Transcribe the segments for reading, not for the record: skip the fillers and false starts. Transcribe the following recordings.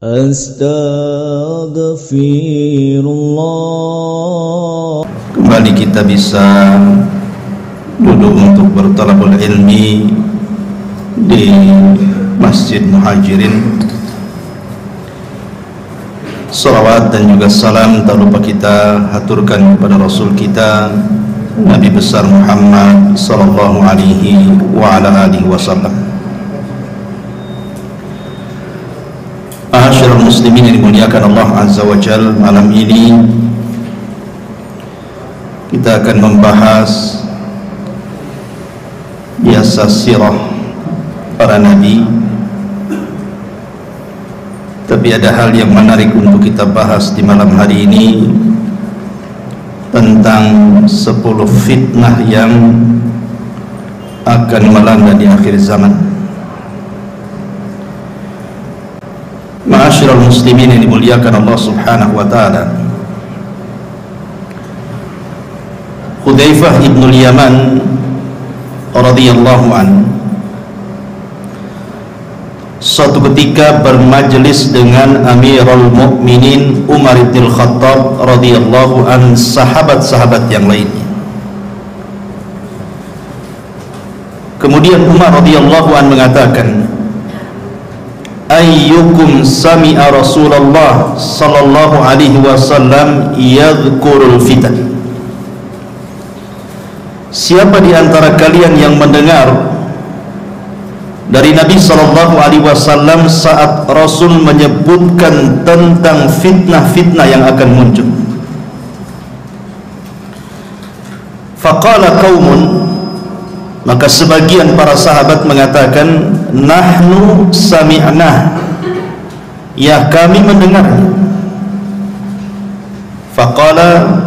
Astaghfirullah. Kembali kita bisa duduk untuk bertalabul ilmi di Masjid Muhajirin. Salawat dan juga salam tak lupa kita haturkan kepada Rasul kita Nabi besar Muhammad sallallahu alaihi wa ala alihi wasallam. Ma'asyiral muslimin yang dimuliakan Allah Azza wa Jalla, malam ini kita akan membahas biasa sirah para nabi, tapi ada hal yang menarik untuk kita bahas di malam hari ini tentang 10 fitnah yang akan melanda di akhir zaman. Ma'asyiral muslimin yang dimuliakan Allah Subhanahu wa taala, Hudzaifah ibn al-Yaman radhiyallahu anhu suatu ketika bermajlis dengan Amirul Mukminin Umar bin Khattab radhiyallahu an, sahabat-sahabat yang lainnya. Kemudian Umar radhiyallahu an mengatakan, ayyukum sami'a Rasulullah sallallahu alaihi wasallam yadhkurul fitan. Siapa di antara kalian yang mendengar dari Nabi sallallahu alaihi wasallam saat Rasul menyebutkan tentang fitnah-fitnah yang akan muncul? Faqala qaumun, maka sebagian para sahabat mengatakan, nahnu sami'na, ya kami mendengarnya. Faqala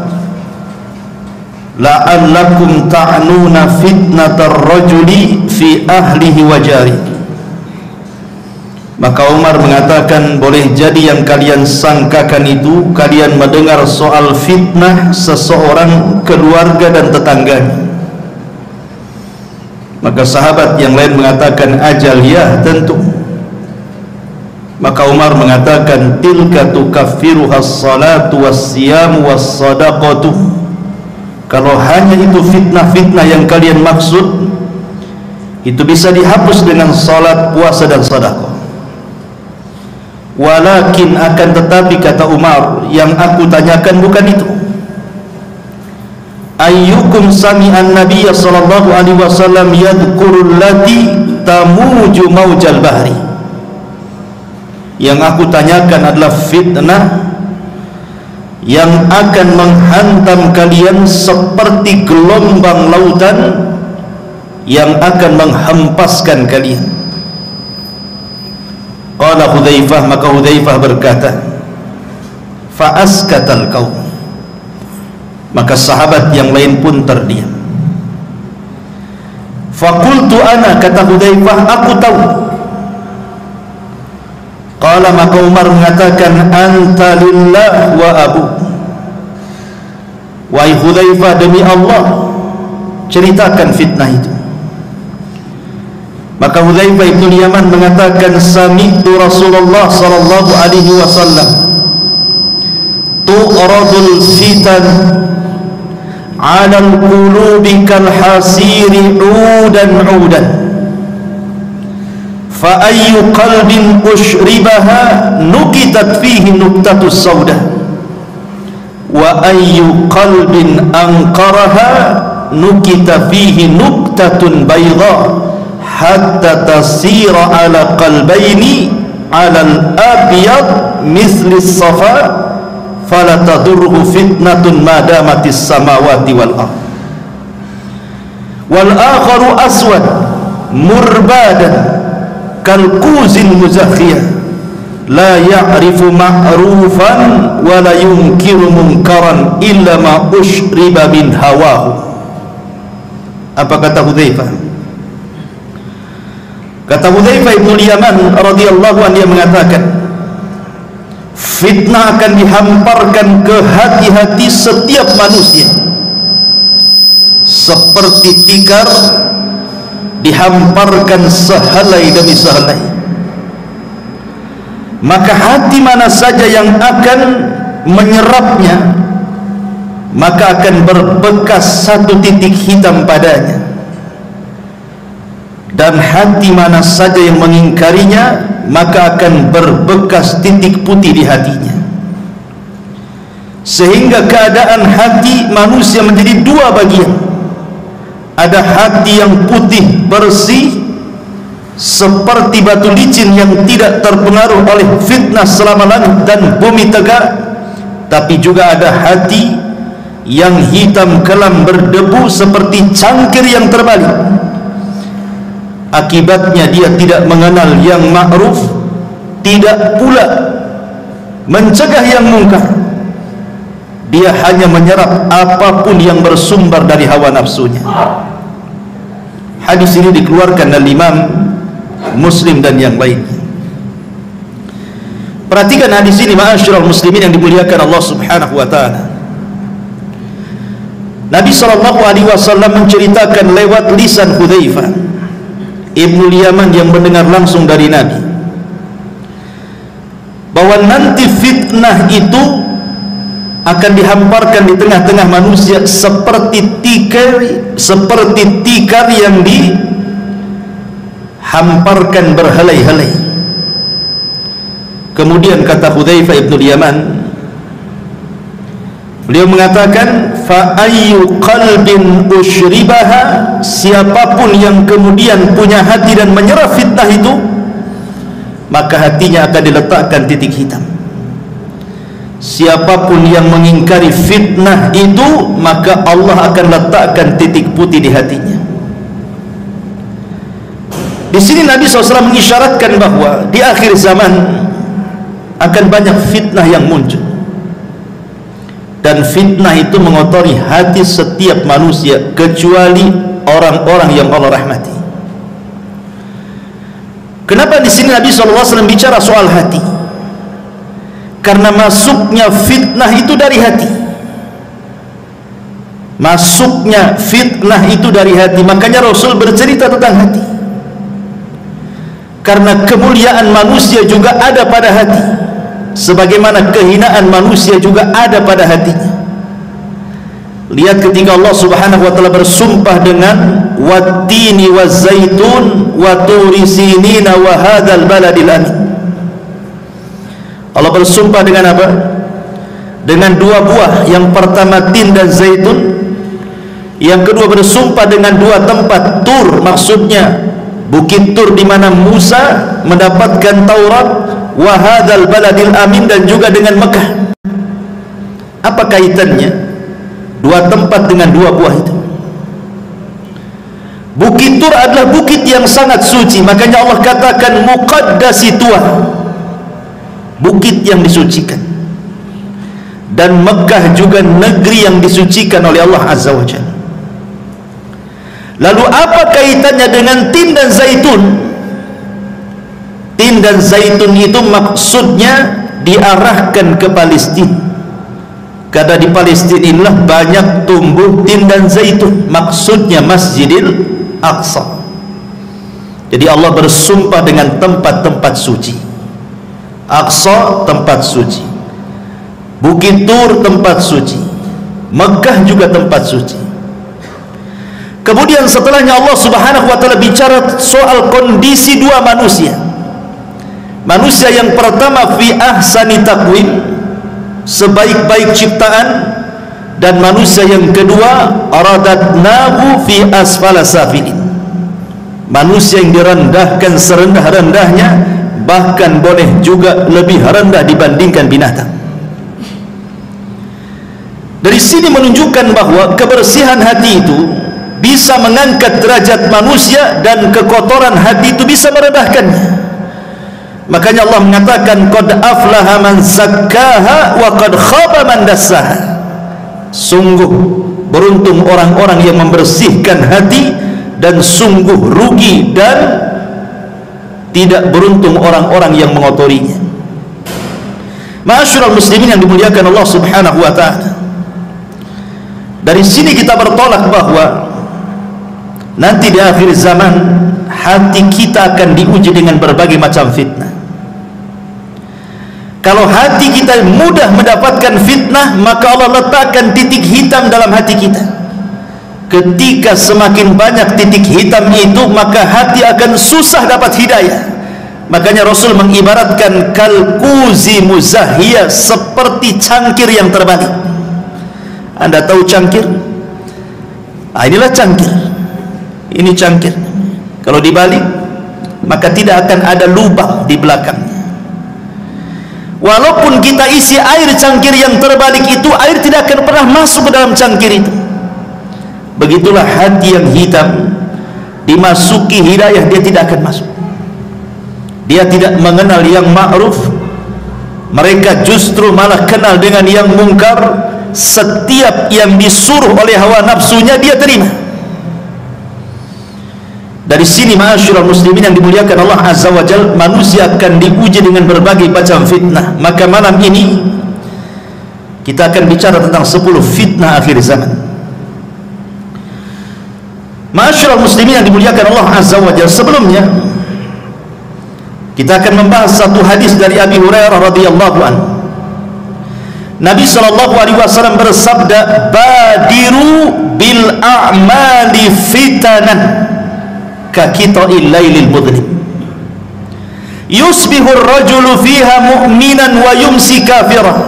la'allakum ta'nuna fitnatar rajuli fi ahlihi wa jari. Maka Umar mengatakan, boleh jadi yang kalian sangkakan itu kalian mendengar soal fitnah seseorang, keluarga dan tetangganya. Maka sahabat yang lain mengatakan, ajal ya, tentu. Maka Umar mengatakan, tilka tukaffiruha as-salatu was-siyamu was-sadaqatu. Kalau hanya itu fitnah-fitnah yang kalian maksud, itu bisa dihapus dengan salat, puasa dan sedekah. Walakin, akan tetapi, kata Umar, yang aku tanyakan bukan itu. Ayyukum sami'an nabiyya sallallahu alaihi wasallam yadhkurul lati tamuju maujal bahri. Yang aku tanyakan adalah fitnah yang akan menghantam kalian seperti gelombang lautan yang akan menghempaskan kalian. Qala Hudzaifah, maka Hudzaifah berkata, fa askatal qaum, maka sahabat yang lain pun terdiam. Faqultu ana, kata Hudzaifah, aku tahu. Qala, maka Umar mengatakan, anta lillah wa abu. Wahai Hudzaifah, demi Allah, ceritakan fitnah itu. Maka Hudzaifah ibn Yaman mengatakan, sami'tu Rasulullah sallallahu alaihi wasallam tu'radul fitan 'ala al-qulubi kal hasiri 'udan 'udan fa ayyu qalbin ushribaha nukitat fihi nuktatus sauda wa ayyu qalbin anqaraha nukita fihi nuktatun bayda hatta tasira ala qalbaini ala al-abyad misli as-safa fala tadurruhu fitnatun ma damatis samawati wal ardh wal akharu aswad murbadan kal kuzin muzakhiyah la ya'rifu ma'rufan wa la yunkiru munkaran illa ma ushriba min hawahu. Apa kata Hudzaifah? Kata Hudzaifah ibn Yaman radhiyallahu anhu, dia mengatakan, fitnah akan dihamparkan ke hati-hati setiap manusia seperti tikar dihamparkan sehelai demi sehelai, maka hati mana saja yang akan menyerapnya maka akan berbekas satu titik hitam padanya, dan hati mana saja yang mengingkarinya maka akan berbekas titik putih di hatinya. Sehingga keadaan hati manusia menjadi dua bagian. Ada hati yang putih bersih seperti batu licin yang tidak terpengaruh oleh fitnah selama langit dan bumi tegak, tapi juga ada hati yang hitam kelam berdebu seperti cangkir yang terbalik. Akibatnya dia tidak mengenal yang ma'ruf, tidak pula mencegah yang mungkar. Dia hanya menyerap apapun yang bersumber dari hawa nafsunya. Hadis ini dikeluarkan oleh Imam Muslim dan yang lainnya. Perhatikan hadis ini, ma'asyiral muslimin yang dimuliakan Allah Subhanahu wa taala. Nabi SAW menceritakan lewat lisan Hudzaifah Ibnu Yaman yang mendengar langsung dari Nabi, bahwa nanti fitnah itu akan dihamparkan di tengah-tengah manusia seperti tikar yang dihamparkan berhelai-helai. Kemudian kata Hudzaifah Ibnu Yaman, beliau mengatakan, fa ayyu qalbin usyribaha, siapapun yang kemudian punya hati dan menyerap fitnah itu, maka hatinya akan diletakkan titik hitam. Siapapun yang mengingkari fitnah itu, maka Allah akan letakkan titik putih di hatinya. Di sini Nabi SAW mengisyaratkan bahwa di akhir zaman akan banyak fitnah yang muncul, dan fitnah itu mengotori hati setiap manusia kecuali orang-orang yang Allah rahmati. Kenapa di sini Nabi SAW bicara soal hati? Karena masuknya fitnah itu dari hati. Masuknya fitnah itu dari hati. Makanya Rasul bercerita tentang hati. Karena kemuliaan manusia juga ada pada hati, sebagaimana kehinaan manusia juga ada pada hatinya. Lihat ketika Allah Subhanahu wa taala bersumpah dengan wattini wazzaitun wa turi sinina wa hadzal baladil amin. Allah bersumpah dengan apa? Dengan dua buah. Yang pertama tin dan zaitun. Yang kedua bersumpah dengan dua tempat, Tur, maksudnya bukit Tur di mana Musa mendapatkan Taurat, wa hadzal baladil amin, dan juga dengan Mekah. Apa kaitannya dua tempat dengan dua buah itu? Bukit Tur adalah bukit yang sangat suci, makanya Allah katakan muqaddasi Tuah, bukit yang disucikan. Dan Mekah juga negeri yang disucikan oleh Allah Azza wa Jalla. Lalu apa kaitannya dengan tin dan zaitun? Tin dan zaitun itu maksudnya diarahkan ke Palestina, karena di Palestina inilah banyak tumbuh tin dan zaitun, maksudnya Masjidil Aqsa. Jadi Allah bersumpah dengan tempat-tempat suci. Aqsa tempat suci, Bukit Tur tempat suci, Mekah juga tempat suci. Kemudian setelahnya Allah Subhanahu wa taala bicara soal kondisi dua manusia. Manusia yang pertama fi ahsani taqwim, sebaik-baik ciptaan, dan manusia yang kedua aradatnahu fi asfala safilin, manusia yang direndahkan serendah-rendahnya, bahkan boleh juga lebih rendah dibandingkan binatang. Dari sini menunjukkan bahwa kebersihan hati itu bisa mengangkat derajat manusia, dan kekotoran hati itu bisa merendahkannya. Makanya Allah mengatakan qad aflaha man zakkaha wa qad khaba man dassaha. Sungguh beruntung orang-orang yang membersihkan hati, dan sungguh rugi dan tidak beruntung orang-orang yang mengotorinya. Ma'asyiral muslimin yang dimuliakan Allah Subhanahu wa taala, dari sini kita bertolak bahwa nanti di akhir zaman hati kita akan diuji dengan berbagai macam fitnah. Kalau hati kita mudah mendapatkan fitnah, maka Allah letakkan titik hitam dalam hati kita. Ketika semakin banyak titik hitam itu, maka hati akan susah dapat hidayah. Makanya Rasul mengibaratkan kalkuzi muzahiyah, seperti cangkir yang terbalik. Anda tahu cangkir? Inilah cangkir. Ini cangkir. Kalau dibalik, maka tidak akan ada lubang di belakangnya. Walaupun kita isi air cangkir yang terbalik itu, air tidak akan pernah masuk ke dalam cangkir itu. Begitulah hati yang hitam, dimasuki hidayah dia tidak akan masuk. Dia tidak mengenal yang ma'ruf, mereka justru malah kenal dengan yang mungkar. Setiap yang disuruh oleh hawa nafsunya dia terima. Dari sini ma'asyiral muslimin yang dimuliakan Allah Azza wa Jalla, manusia akan diuji dengan berbagai macam fitnah. Maka malam ini kita akan bicara tentang 10 fitnah akhir zaman. Ma'asyiral muslimin yang dimuliakan Allah Azza wa Jalla, sebelumnya kita akan membahas satu hadis dari Abi Hurairah radhiyallahu anhu. Nabi sallallahu alaihi wasallam bersabda, "Badiru bil a'mali fitanan kakita'il lailil mudlim. Yusbihu ar-rajulu fiha mu'minan wa yumsi kafira,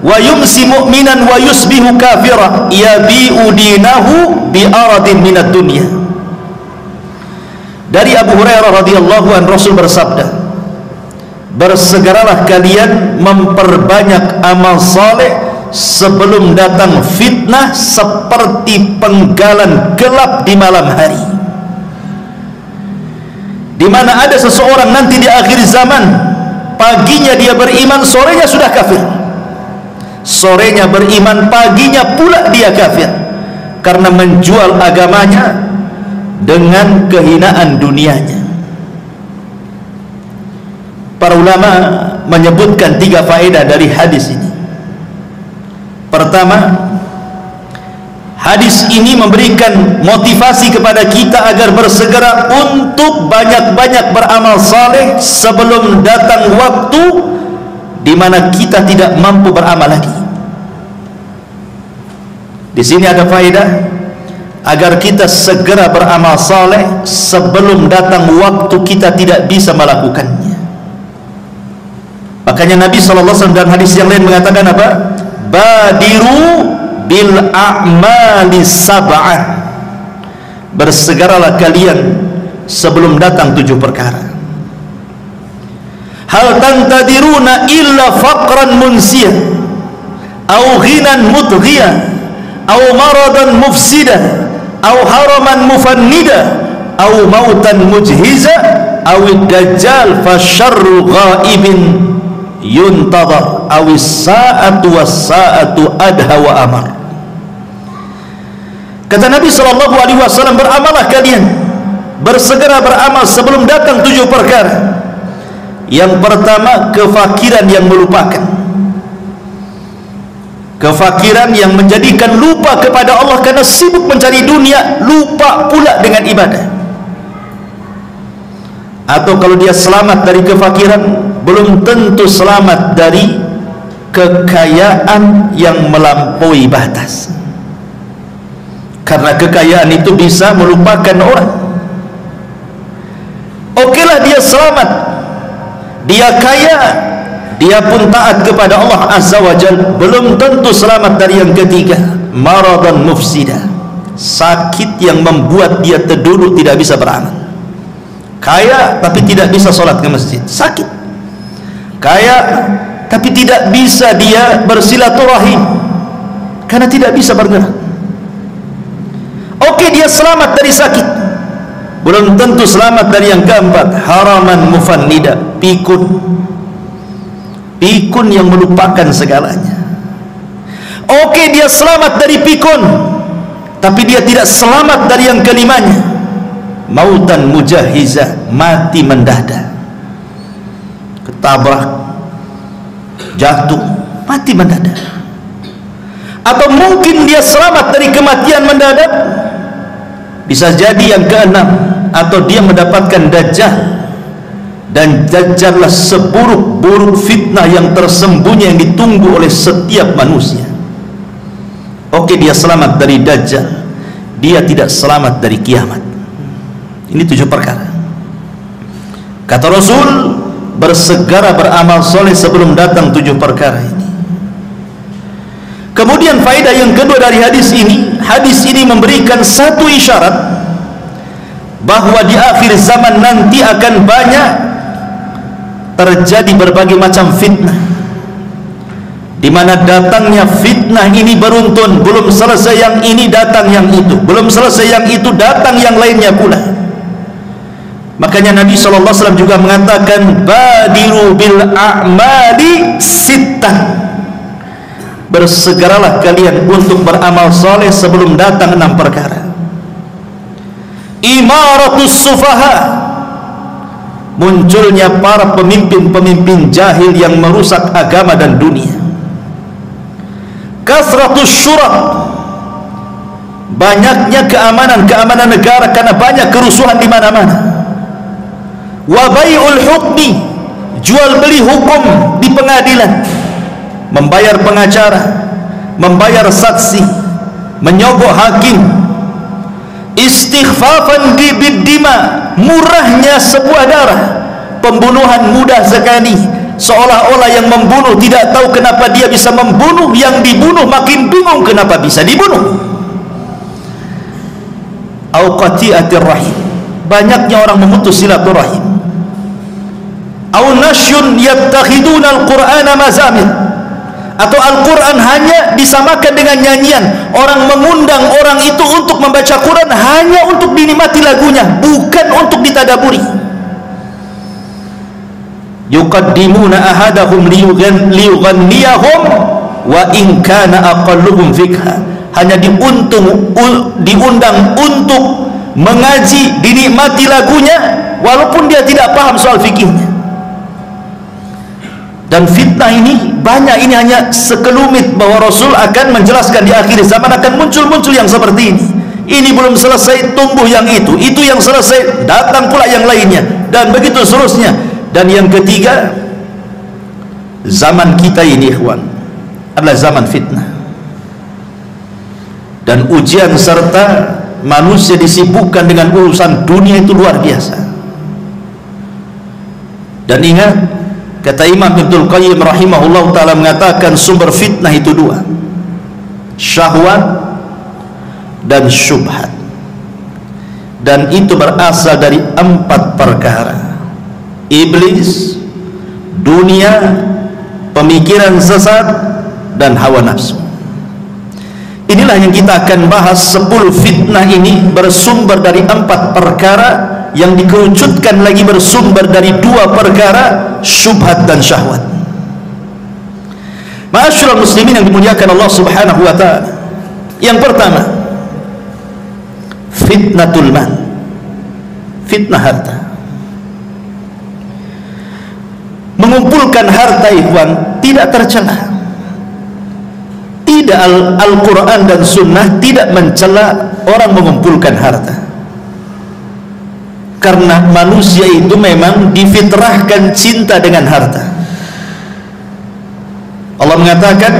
wa yumsi mu'minan wa yusbihu kafira, yabi'u dinahu bi aradin minad dunya." Dari Abu Hurairah radhiyallahu anhu, Rasul bersabda, "Bersegeralah kalian memperbanyak amal saleh sebelum datang fitnah seperti penggalan gelap di malam hari." Di mana ada seseorang nanti di akhir zaman, paginya dia beriman, sorenya sudah kafir. Sorenya beriman, paginya pula dia kafir, karena menjual agamanya dengan kehinaan dunianya. Para ulama menyebutkan 3 faedah dari hadis ini. Pertama, hadis ini memberikan motivasi kepada kita agar bersegera untuk banyak-banyak beramal saleh sebelum datang waktu di mana kita tidak mampu beramal lagi. Di sini ada faedah agar kita segera beramal saleh sebelum datang waktu kita tidak bisa melakukannya. Makanya Nabi SAW dalam hadis yang lain mengatakan apa? Badiru bil a'mali sab'ah. Bersegeralah kalian sebelum datang 7 perkara. Hal tantadiruna illa faqran munsiyah, au ghinan mutghiyah, au maradan mufsidah, au haraman mufannida, au mautan mujhiza, au dajjal fasyarru ghaibin yuntadhar, awis sa'atu was sa'atu adha wa amar. Kata Nabi SAW, beramalah kalian, bersegera beramal sebelum datang 7 perkara. Yang pertama, kefakiran yang melupakan, kefakiran yang menjadikan lupa kepada Allah karena sibuk mencari dunia, lupa pula dengan ibadah. Atau kalau dia selamat dari kefakiran, belum tentu selamat dari kekayaan yang melampaui batas, karena kekayaan itu bisa melupakan orang. Okelah dia selamat, dia kaya, dia pun taat kepada Allah Azza wa Jalla, belum tentu selamat dari yang ketiga, maradan mufsidah, sakit yang membuat dia terduduk tidak bisa beramal. Kaya tapi tidak bisa sholat ke masjid, sakit. Kaya tapi tidak bisa dia bersilaturahim karena tidak bisa bergerak. Oke, dia selamat dari sakit, belum tentu selamat dari yang keempat, haraman mufannida, pikun, pikun yang melupakan segalanya. Oke, dia selamat dari pikun, tapi dia tidak selamat dari yang kelimanya, mautan mujahizah, mati mendadak, ketabrak, jatuh, mati mendadak. Atau mungkin dia selamat dari kematian mendadak, bisa jadi yang keenam, atau dia mendapatkan dajjal. Dan Dajjallah seburuk-buruk fitnah yang tersembunyi yang ditunggu oleh setiap manusia. Oke, dia selamat dari Dajjal, dia tidak selamat dari kiamat. Ini 7 perkara. Kata Rasul, bersegera beramal soleh sebelum datang 7 perkara ini. Kemudian faedah yang kedua dari hadis ini memberikan satu isyarat bahwa di akhir zaman nanti akan banyak terjadi berbagai macam fitnah, di mana datangnya fitnah ini beruntun. Belum selesai yang ini, datang yang itu. Belum selesai yang itu, datang yang lainnya pula. Makanya Nabi SAW juga mengatakan, badiru bil a'mali sittah, bersegeralah kalian untuk beramal soleh sebelum datang 6 perkara. Imaratus sufaha, munculnya para pemimpin-pemimpin jahil yang merusak agama dan dunia. Kasratus syurak, banyaknya keamanan negara karena banyak kerusuhan di mana-mana. Wa bai'ul hukmi, jual beli hukum di pengadilan, membayar pengacara, membayar saksi, menyogok hakim. Istighfafan biddima, murahnya sebuah darah, pembunuhan mudah sekali, seolah-olah yang membunuh tidak tahu kenapa dia bisa membunuh, yang dibunuh makin bingung kenapa bisa dibunuh. Au qati'atir rahim, banyaknya orang memutus silaturahim. Au nasyun yattakhiduna al-Qur'ana mazamir, atau Al-Quran hanya disamakan dengan nyanyian. Orang mengundang orang itu untuk membaca Quran hanya untuk dinikmati lagunya, bukan untuk ditadaburi. Yuqaddimuna ahadahum liyughanniyahum wa in kana aqalluhum fikha, hanya diundang untuk mengaji, dinikmati lagunya walaupun dia tidak paham soal fikihnya. Dan fitnah ini banyak, ini hanya sekelumit bahwa Rasul akan menjelaskan di akhir zaman akan muncul yang seperti ini. Ini belum selesai, tumbuh yang itu yang selesai, datang pula yang lainnya, dan begitu seterusnya. Dan yang ketiga, zaman kita ini ikhwan adalah zaman fitnah, dan ujian serta manusia disibukkan dengan urusan dunia itu luar biasa. Dan ingat, kata Imam Ibnul Qayyim rahimahullah ta'ala mengatakan sumber fitnah itu 2, syahwat dan syubhat, dan itu berasal dari 4 perkara: iblis, dunia, pemikiran sesat, dan hawa nafsu. Inilah yang kita akan bahas. 10 fitnah ini bersumber dari 4 perkara yang dikerucutkan lagi bersumber dari 2 perkara, syubhat dan syahwat. Ma'asyiral muslimin yang dimuliakan Allah Subhanahu wa ta'ala, yang pertama, fitnatul mal, fitnah harta. Mengumpulkan harta ikhwan tidak tercela. Tidak, Al-Quran dan Sunnah tidak mencela orang mengumpulkan harta, karena manusia itu memang difitrahkan cinta dengan harta. Allah mengatakan,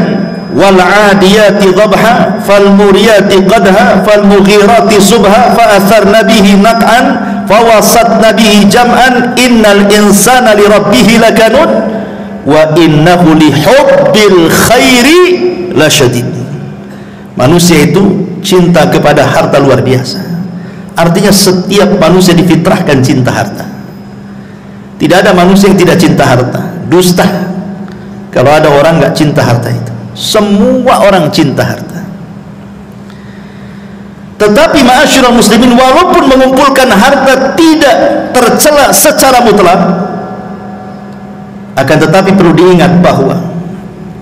wal 'adiyati dhabha fal muriyati qadha fal mughirati subha fa atharna bihi naq'an fa wasatna bihi jam'an innal insana li rabbih lakanud wa innahu li hubbil khairi la syadid. Manusia itu cinta kepada harta luar biasa. Artinya setiap manusia difitrahkan cinta harta. Tidak ada manusia yang tidak cinta harta. Dusta kalau ada orang nggak cinta harta itu. Semua orang cinta harta. Tetapi ma'asyiral muslimin, walaupun mengumpulkan harta tidak tercela secara mutlak, akan tetapi perlu diingat bahwa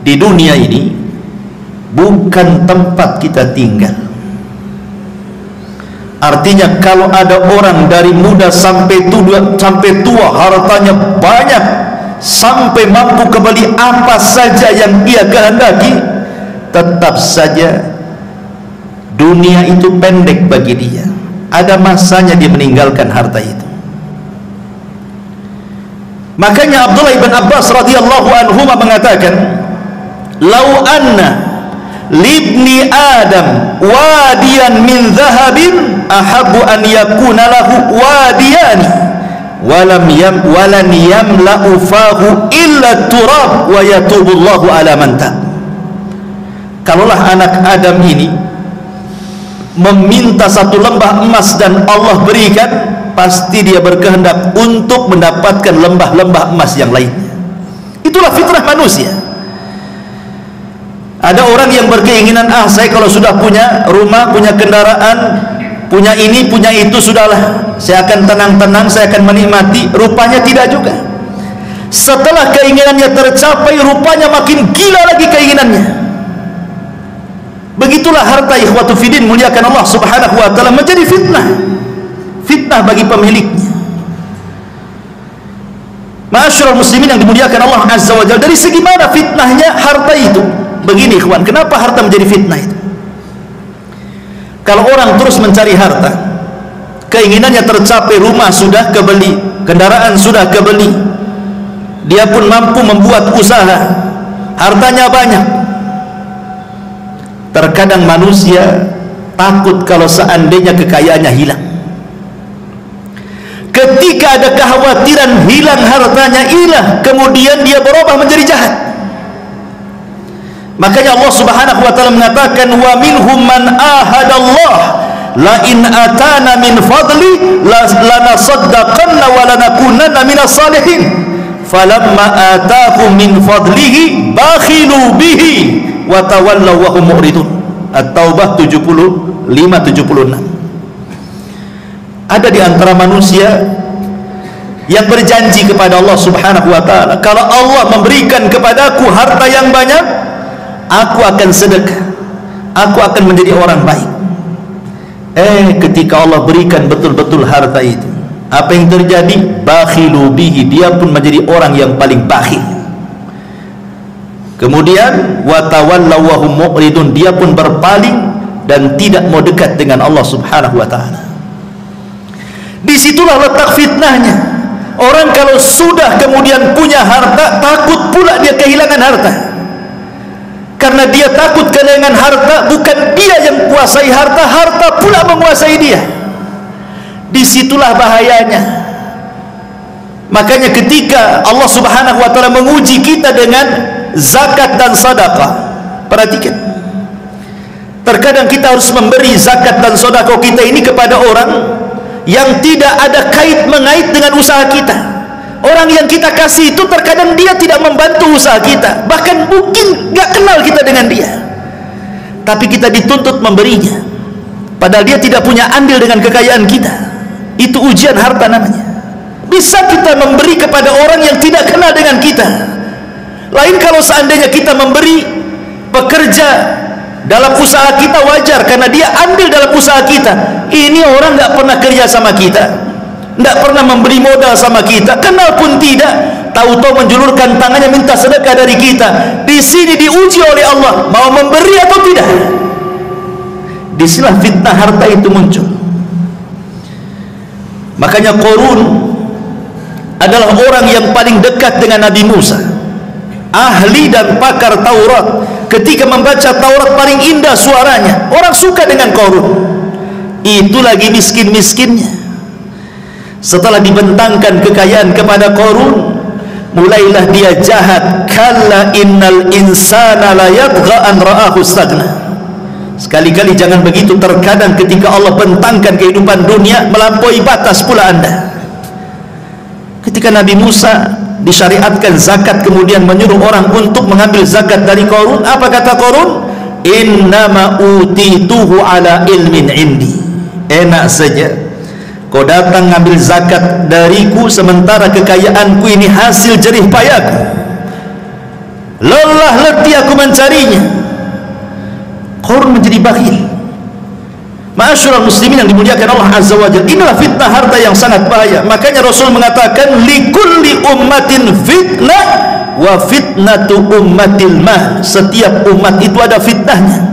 di dunia ini bukan tempat kita tinggal. Artinya kalau ada orang dari muda sampai tua hartanya banyak, sampai mampu kembali apa saja yang ia kehendaki, tetap saja dunia itu pendek bagi dia. Ada masanya dia meninggalkan harta itu. Makanya Abdullah ibn Abbas radhiyallahu anhu mengatakan, "Lau anna libni Adam wadiyan min dhahabin ahabbu an yakuna lahu wadiyani walan yamla'u fahu illa turab wa yatubullahu ala man tab." Kalaulah anak Adam ini meminta satu lembah emas dan Allah berikan, pasti dia berkehendak untuk mendapatkan lembah-lembah emas yang lainnya. Itulah fitrah manusia. Ada orang yang berkeinginan, saya kalau sudah punya rumah, punya kendaraan, punya ini, punya itu, sudahlah, saya akan tenang-tenang, saya akan menikmati. Rupanya tidak juga. Setelah keinginannya tercapai, rupanya makin gila lagi keinginannya. Begitulah harta, ikhwatu fiddin, muliakan Allah subhanahu wa ta'ala, menjadi fitnah. Fitnah bagi pemiliknya. Ma'asyiral muslimin yang dimuliakan Allah azza wa jalla, dari segi mana fitnahnya harta itu? Begini ikhwan, kenapa harta menjadi fitnah itu? Kalau orang terus mencari harta, keinginannya tercapai, rumah sudah kebeli, kendaraan sudah kebeli, dia pun mampu membuat usaha, hartanya banyak. Terkadang manusia takut kalau seandainya kekayaannya hilang. Ketika ada kekhawatiran hilang hartanya, kemudian dia berubah menjadi jahat. Makanya Allah subhanahu wa ta'ala mengatakan, wa minhum man ahadallah la in atana min fadli lanasaddaqanna wa lanakunanna minas salihin falamma atahum min fadlihi bakhilu bihi wa tawallaw wa hum mu'ridun. At-Taubah 75-76. Ada di antara manusia yang berjanji kepada Allah subhanahu wa ta'ala, kalau Allah memberikan kepadaku harta yang banyak, aku akan sedekah, aku akan menjadi orang baik. Ketika Allah berikan betul-betul harta itu, apa yang terjadi? Bakhilu bihi, dia pun menjadi orang yang paling bakhil. Kemudian watawallaw wa hum mu'ridun, dia pun berpaling dan tidak mau dekat dengan Allah subhanahu wa ta'ala. Disitulah letak fitnahnya. Orang kalau sudah kemudian punya harta, takut pula dia kehilangan harta. Karena dia takut kehilangan harta, bukan dia yang kuasai harta, harta pula menguasai dia. Disitulah bahayanya. Makanya ketika Allah subhanahu wa ta'ala menguji kita dengan zakat dan sedekah, perhatikan, terkadang kita harus memberi zakat dan sedekah kita ini kepada orang yang tidak ada kait mengait dengan usaha kita. Orang yang kita kasih itu terkadang dia tidak membantu usaha kita, bahkan mungkin gak kenal kita dengan dia, tapi kita dituntut memberinya, padahal dia tidak punya andil dengan kekayaan kita. Itu ujian harta namanya. Bisa kita memberi kepada orang yang tidak kenal dengan kita. Lain kalau seandainya kita memberi pekerja dalam usaha kita, wajar karena dia andil dalam usaha kita. Ini orang nggak pernah kerja sama kita, nggak pernah memberi modal sama kita, kenal pun tidak, tahu-tahu menjulurkan tangannya minta sedekah dari kita. Di sini diuji oleh Allah, mau memberi atau tidak. Disinilah fitnah harta itu muncul. Makanya Qarun adalah orang yang paling dekat dengan Nabi Musa, ahli dan pakar Taurat. Ketika membaca Taurat paling indah suaranya, orang suka dengan Qarun. Itu lagi miskin-miskinnya. Setelah dibentangkan kekayaan kepada Qarun, mulailah dia jahat. Kalla innal insana la yatgha an ra'ahu istaghna. Sekali-kali jangan begitu. Terkadang ketika Allah bentangkan kehidupan dunia, melampaui batas pula anda. Ketika Nabi Musa disyariatkan zakat, kemudian menyuruh orang untuk mengambil zakat dari Qarun, apa kata Qarun? Innama utituhu ala ilmin indi. Enak saja kau datang ngambil zakat dariku, sementara kekayaanku ini hasil jerih payahku, lelah letih aku mencarinya. Qarun menjadi bakhil. Ma'asyiral muslimin yang dimuliakan Allah azza wa jalla, inilah fitnah harta yang sangat bahaya. Makanya Rasul mengatakan, likulli ummatin fitnah wa fitnatu ummatil mal. Setiap umat itu ada fitnahnya,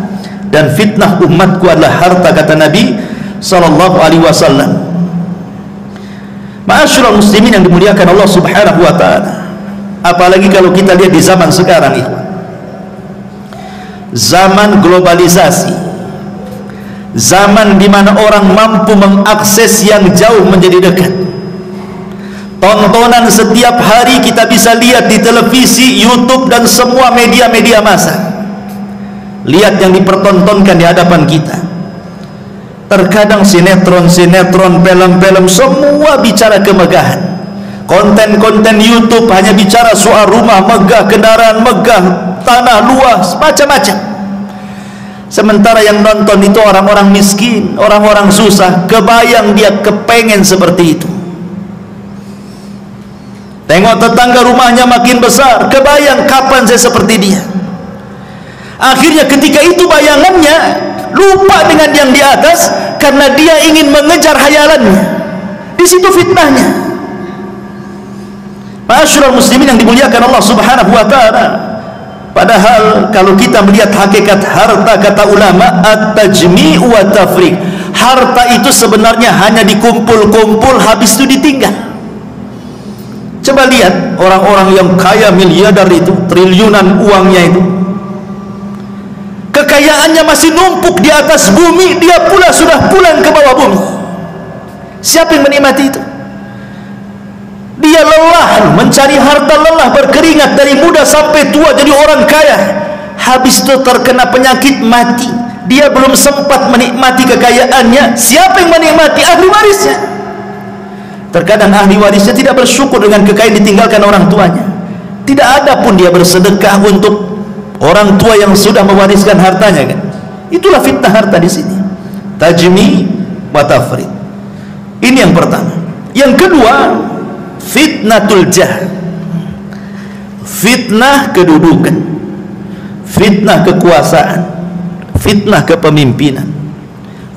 dan fitnah umatku adalah harta, kata Nabi sallallahu alaihi wasallam. Ma'asyiral muslimin yang dimuliakan Allah Subhanahu wa taala. Apalagi kalau kita lihat di zaman sekarang ini, zaman globalisasi, zaman di mana orang mampu mengakses yang jauh menjadi dekat. Tontonan setiap hari kita bisa lihat di televisi, YouTube, dan semua media-media massa. Lihat yang dipertontonkan di hadapan kita. Terkadang sinetron-sinetron, film-film, semua bicara kemegahan. Konten-konten YouTube hanya bicara soal rumah megah, kendaraan megah, tanah luas, macam-macam. Sementara yang nonton itu orang-orang miskin, orang-orang susah. Kebayang dia kepengen seperti itu. Tengok tetangga rumahnya makin besar, kebayang kapan saya seperti dia. Akhirnya ketika itu bayangannya lupa dengan yang di atas, karena dia ingin mengejar hayalannya. Di situ fitnahnya. Ma'asyiral muslimin yang dimuliakan Allah Subhanahu wa taala. Padahal kalau kita melihat hakikat harta, kata ulama, at-tajmi' wa tafriq. Harta itu sebenarnya hanya dikumpul-kumpul, habis itu ditinggal. Coba lihat orang-orang yang kaya miliarder itu, triliunan uangnya itu, kekayaannya masih numpuk di atas bumi, dia pula sudah pulang ke bawah bumi. Siapa yang menikmati itu? Dia lelah mencari harta, lelah berkeringat dari muda sampai tua jadi orang kaya. Habis itu terkena penyakit, mati. Dia belum sempat menikmati kekayaannya. Siapa yang menikmati? Ahli warisnya. Terkadang ahli warisnya tidak bersyukur dengan kekayaan ditinggalkan orang tuanya. Tidak ada pun dia bersedekah untuk orang tua yang sudah mewariskan hartanya, kan? Itulah fitnah harta di sini. Tajmi wa tafriq. Ini yang pertama. Yang kedua, fitnatul jah. Fitnah kedudukan, fitnah kekuasaan, fitnah kepemimpinan,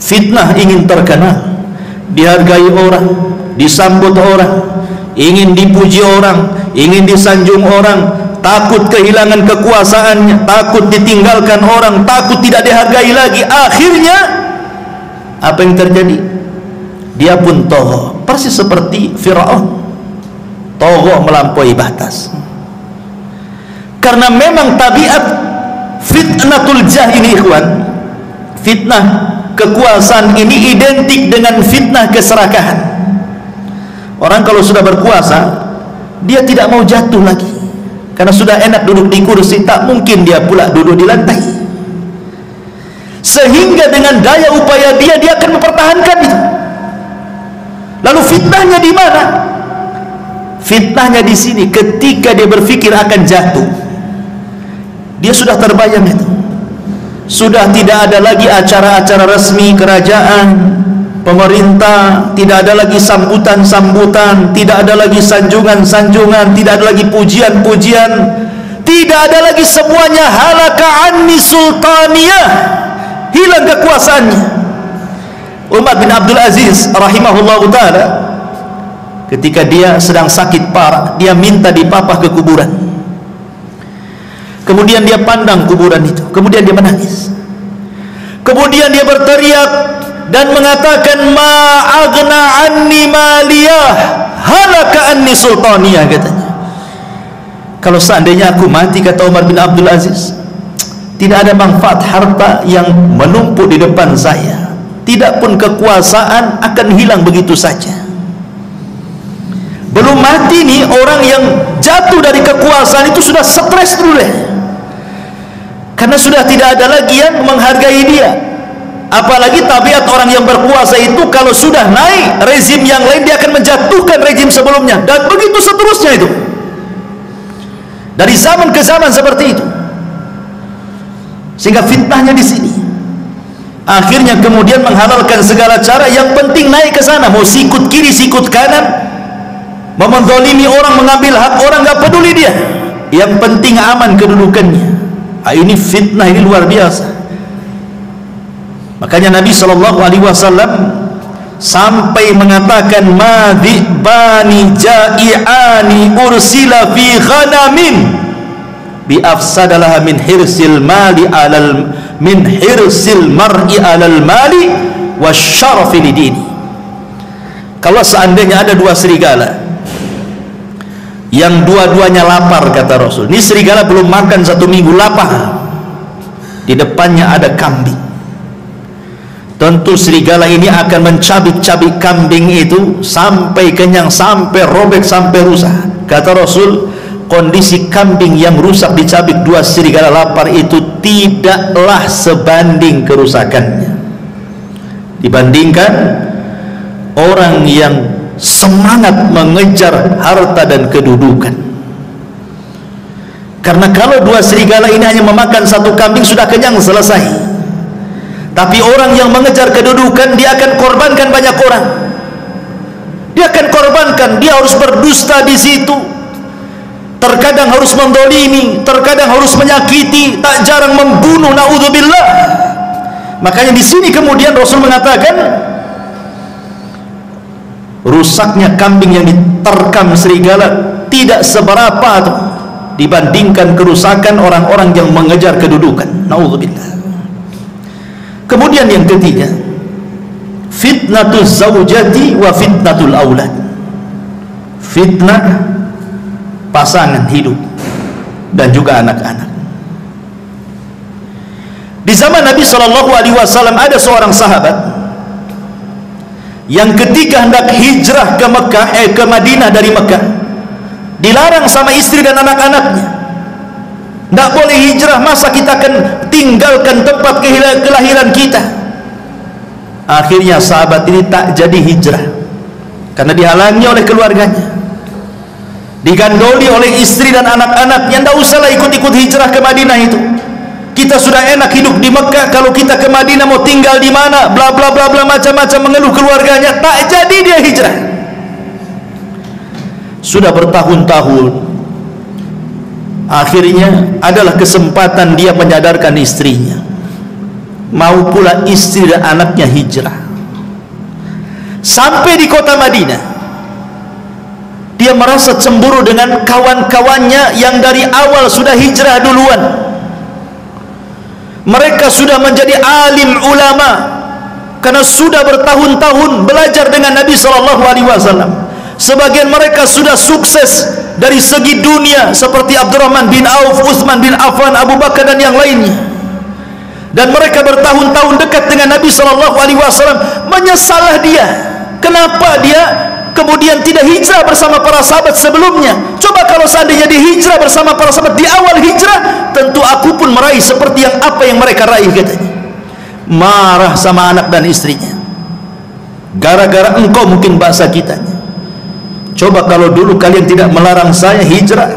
fitnah ingin terkenal, dihargai orang, disambut orang, ingin dipuji orang, ingin disanjung orang, takut kehilangan kekuasaannya, takut ditinggalkan orang, takut tidak dihargai lagi. Akhirnya apa yang terjadi? Dia pun toghah, persis seperti Firaun, toghah melampaui batas. Karena memang tabiat fitnatul jah ini, ikhwan, fitnah kekuasaan ini identik dengan fitnah keserakahan. Orang kalau sudah berkuasa, dia tidak mau jatuh lagi, karena sudah enak duduk di kursi, tak mungkin dia pula duduk di lantai. Sehingga dengan daya upaya dia akan mempertahankan itu. Lalu fitnahnya di mana? Fitnahnya di sini, ketika dia berpikir akan jatuh, dia sudah terbayang itu. Sudah tidak ada lagi acara-acara resmi kerajaan, pemerintah, tidak ada lagi sambutan-sambutan, tidak ada lagi sanjungan-sanjungan, tidak ada lagi pujian-pujian, tidak ada lagi semuanya. Halaka anni sultaniyah, hilang kekuasaannya. Umar bin Abdul Aziz rahimahullahu ta'ala, ketika dia sedang sakit parah, dia minta dipapah ke kuburan. Kemudian dia pandang kuburan itu, kemudian dia menangis. Kemudian dia berteriak dan mengatakan, ma aghna anni maliyah, halaka anni sultaniyah, katanya. Kalau seandainya aku mati, kata Umar bin Abdul Aziz, tidak ada manfaat harta yang menumpuk di depan saya, tidak pun kekuasaan akan hilang begitu saja. Belum mati nih, orang yang jatuh dari kekuasaan itu sudah stres dulu deh, karena sudah tidak ada lagi yang menghargai dia. Apalagi tabiat orang yang berkuasa itu, kalau sudah naik rezim yang lain, dia akan menjatuhkan rezim sebelumnya, dan begitu seterusnya itu. Dari zaman ke zaman seperti itu. Sehingga fitnahnya di sini. Akhirnya kemudian menghalalkan segala cara, yang penting naik ke sana, mau sikut kiri sikut kanan, memenzalimi orang, mengambil hak orang, enggak peduli dia, yang penting aman kedudukannya. Ini fitnah, ini luar biasa. Makanya Nabi SAW sampai mengatakan, madhibani ja'i'ani ursila fi ghanamin bi afsadalaha min hirsil mali alal min hirsil mar'i alal mali wasyarafi lidini. kalau seandainya ada dua serigala yang dua-duanya lapar, kata Rasul, ini serigala belum makan 1 minggu, lapar, di depannya ada kambing, tentu serigala ini akan mencabik-cabik kambing itu sampai kenyang, sampai robek, sampai rusak. Kata Rasul, kondisi kambing yang rusak dicabik dua serigala lapar itu tidaklah sebanding kerusakannya dibandingkan orang yang semangat mengejar harta dan kedudukan. Karena kalau dua serigala ini hanya memakan 1 kambing sudah kenyang, selesai. Tapi orang yang mengejar kedudukan, dia akan korbankan banyak orang. Dia akan korbankan, dia harus berdusta di situ. Terkadang harus mendolimi, terkadang harus menyakiti, tak jarang membunuh, naudzubillah. Makanya di sini kemudian Rasul mengatakan, rusaknya kambing yang diterkam serigala tidak seberapa tuh dibandingkan kerusakan orang-orang yang mengejar kedudukan, naudzubillah. Kemudian yang ketiga, fitnatul zaujati wa fitnatul aulad. Fitnah pasangan hidup dan juga anak-anak. Di zaman Nabi SAW ada seorang sahabat yang ketika hendak hijrah ke Mekah, ke Madinah dari Mekah, dilarang sama istri dan anak-anaknya. Tidak boleh hijrah, masa kita akan tinggalkan tempat kelahiran kita. Akhirnya sahabat ini tak jadi hijrah karena dihalangi oleh keluarganya, digandoli oleh istri dan anak-anaknya. Tidak usahlah ikut-ikut hijrah ke Madinah itu, kita sudah enak hidup di Mekah, kalau kita ke Madinah mau tinggal di mana, bla bla bla bla, macam-macam mengeluh keluarganya. Tak jadi dia hijrah. Sudah bertahun-tahun, akhirnya adalah kesempatan dia menyadarkan istrinya, mau pula istri dan anaknya hijrah. Sampai di kota Madinah, dia merasa cemburu dengan kawan-kawannya yang dari awal sudah hijrah duluan. Mereka sudah menjadi alim ulama karena sudah bertahun-tahun belajar dengan Nabi SAW. Sebagian mereka sudah sukses dari segi dunia seperti Abdurrahman bin Auf, Utsman bin Affan, Abu Bakar dan yang lainnya. Dan mereka bertahun-tahun dekat dengan Nabi SAW. Menyesalah dia, kenapa dia kemudian tidak hijrah bersama para sahabat sebelumnya. Coba kalau seandainya dia hijrah bersama para sahabat di awal hijrah, tentu aku pun meraih seperti yang apa yang mereka raih, katanya. Marah sama anak dan istrinya, gara-gara engkau mungkin bahasa kitanya. Coba kalau dulu kalian tidak melarang saya hijrah,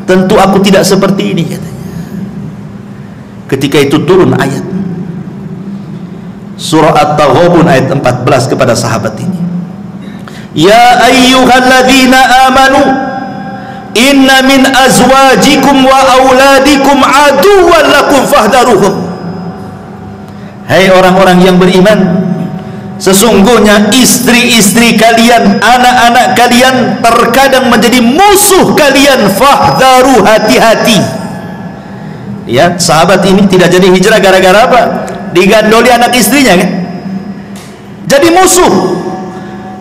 tentu aku tidak seperti ini, katanya. Ketika itu turun ayat surah At-Taghabun ayat 14 kepada sahabat ini. Ya ayyuhalladzina amanu inna min azwajikum wa auladikum aduwwan lakum fahdharuhum. Hai orang-orang yang beriman, sesungguhnya istri-istri kalian, anak-anak kalian terkadang menjadi musuh kalian, fahdharu, hati-hati. Lihat, sahabat ini tidak jadi hijrah gara-gara apa? Digandoli anak istrinya, kan? Jadi musuh,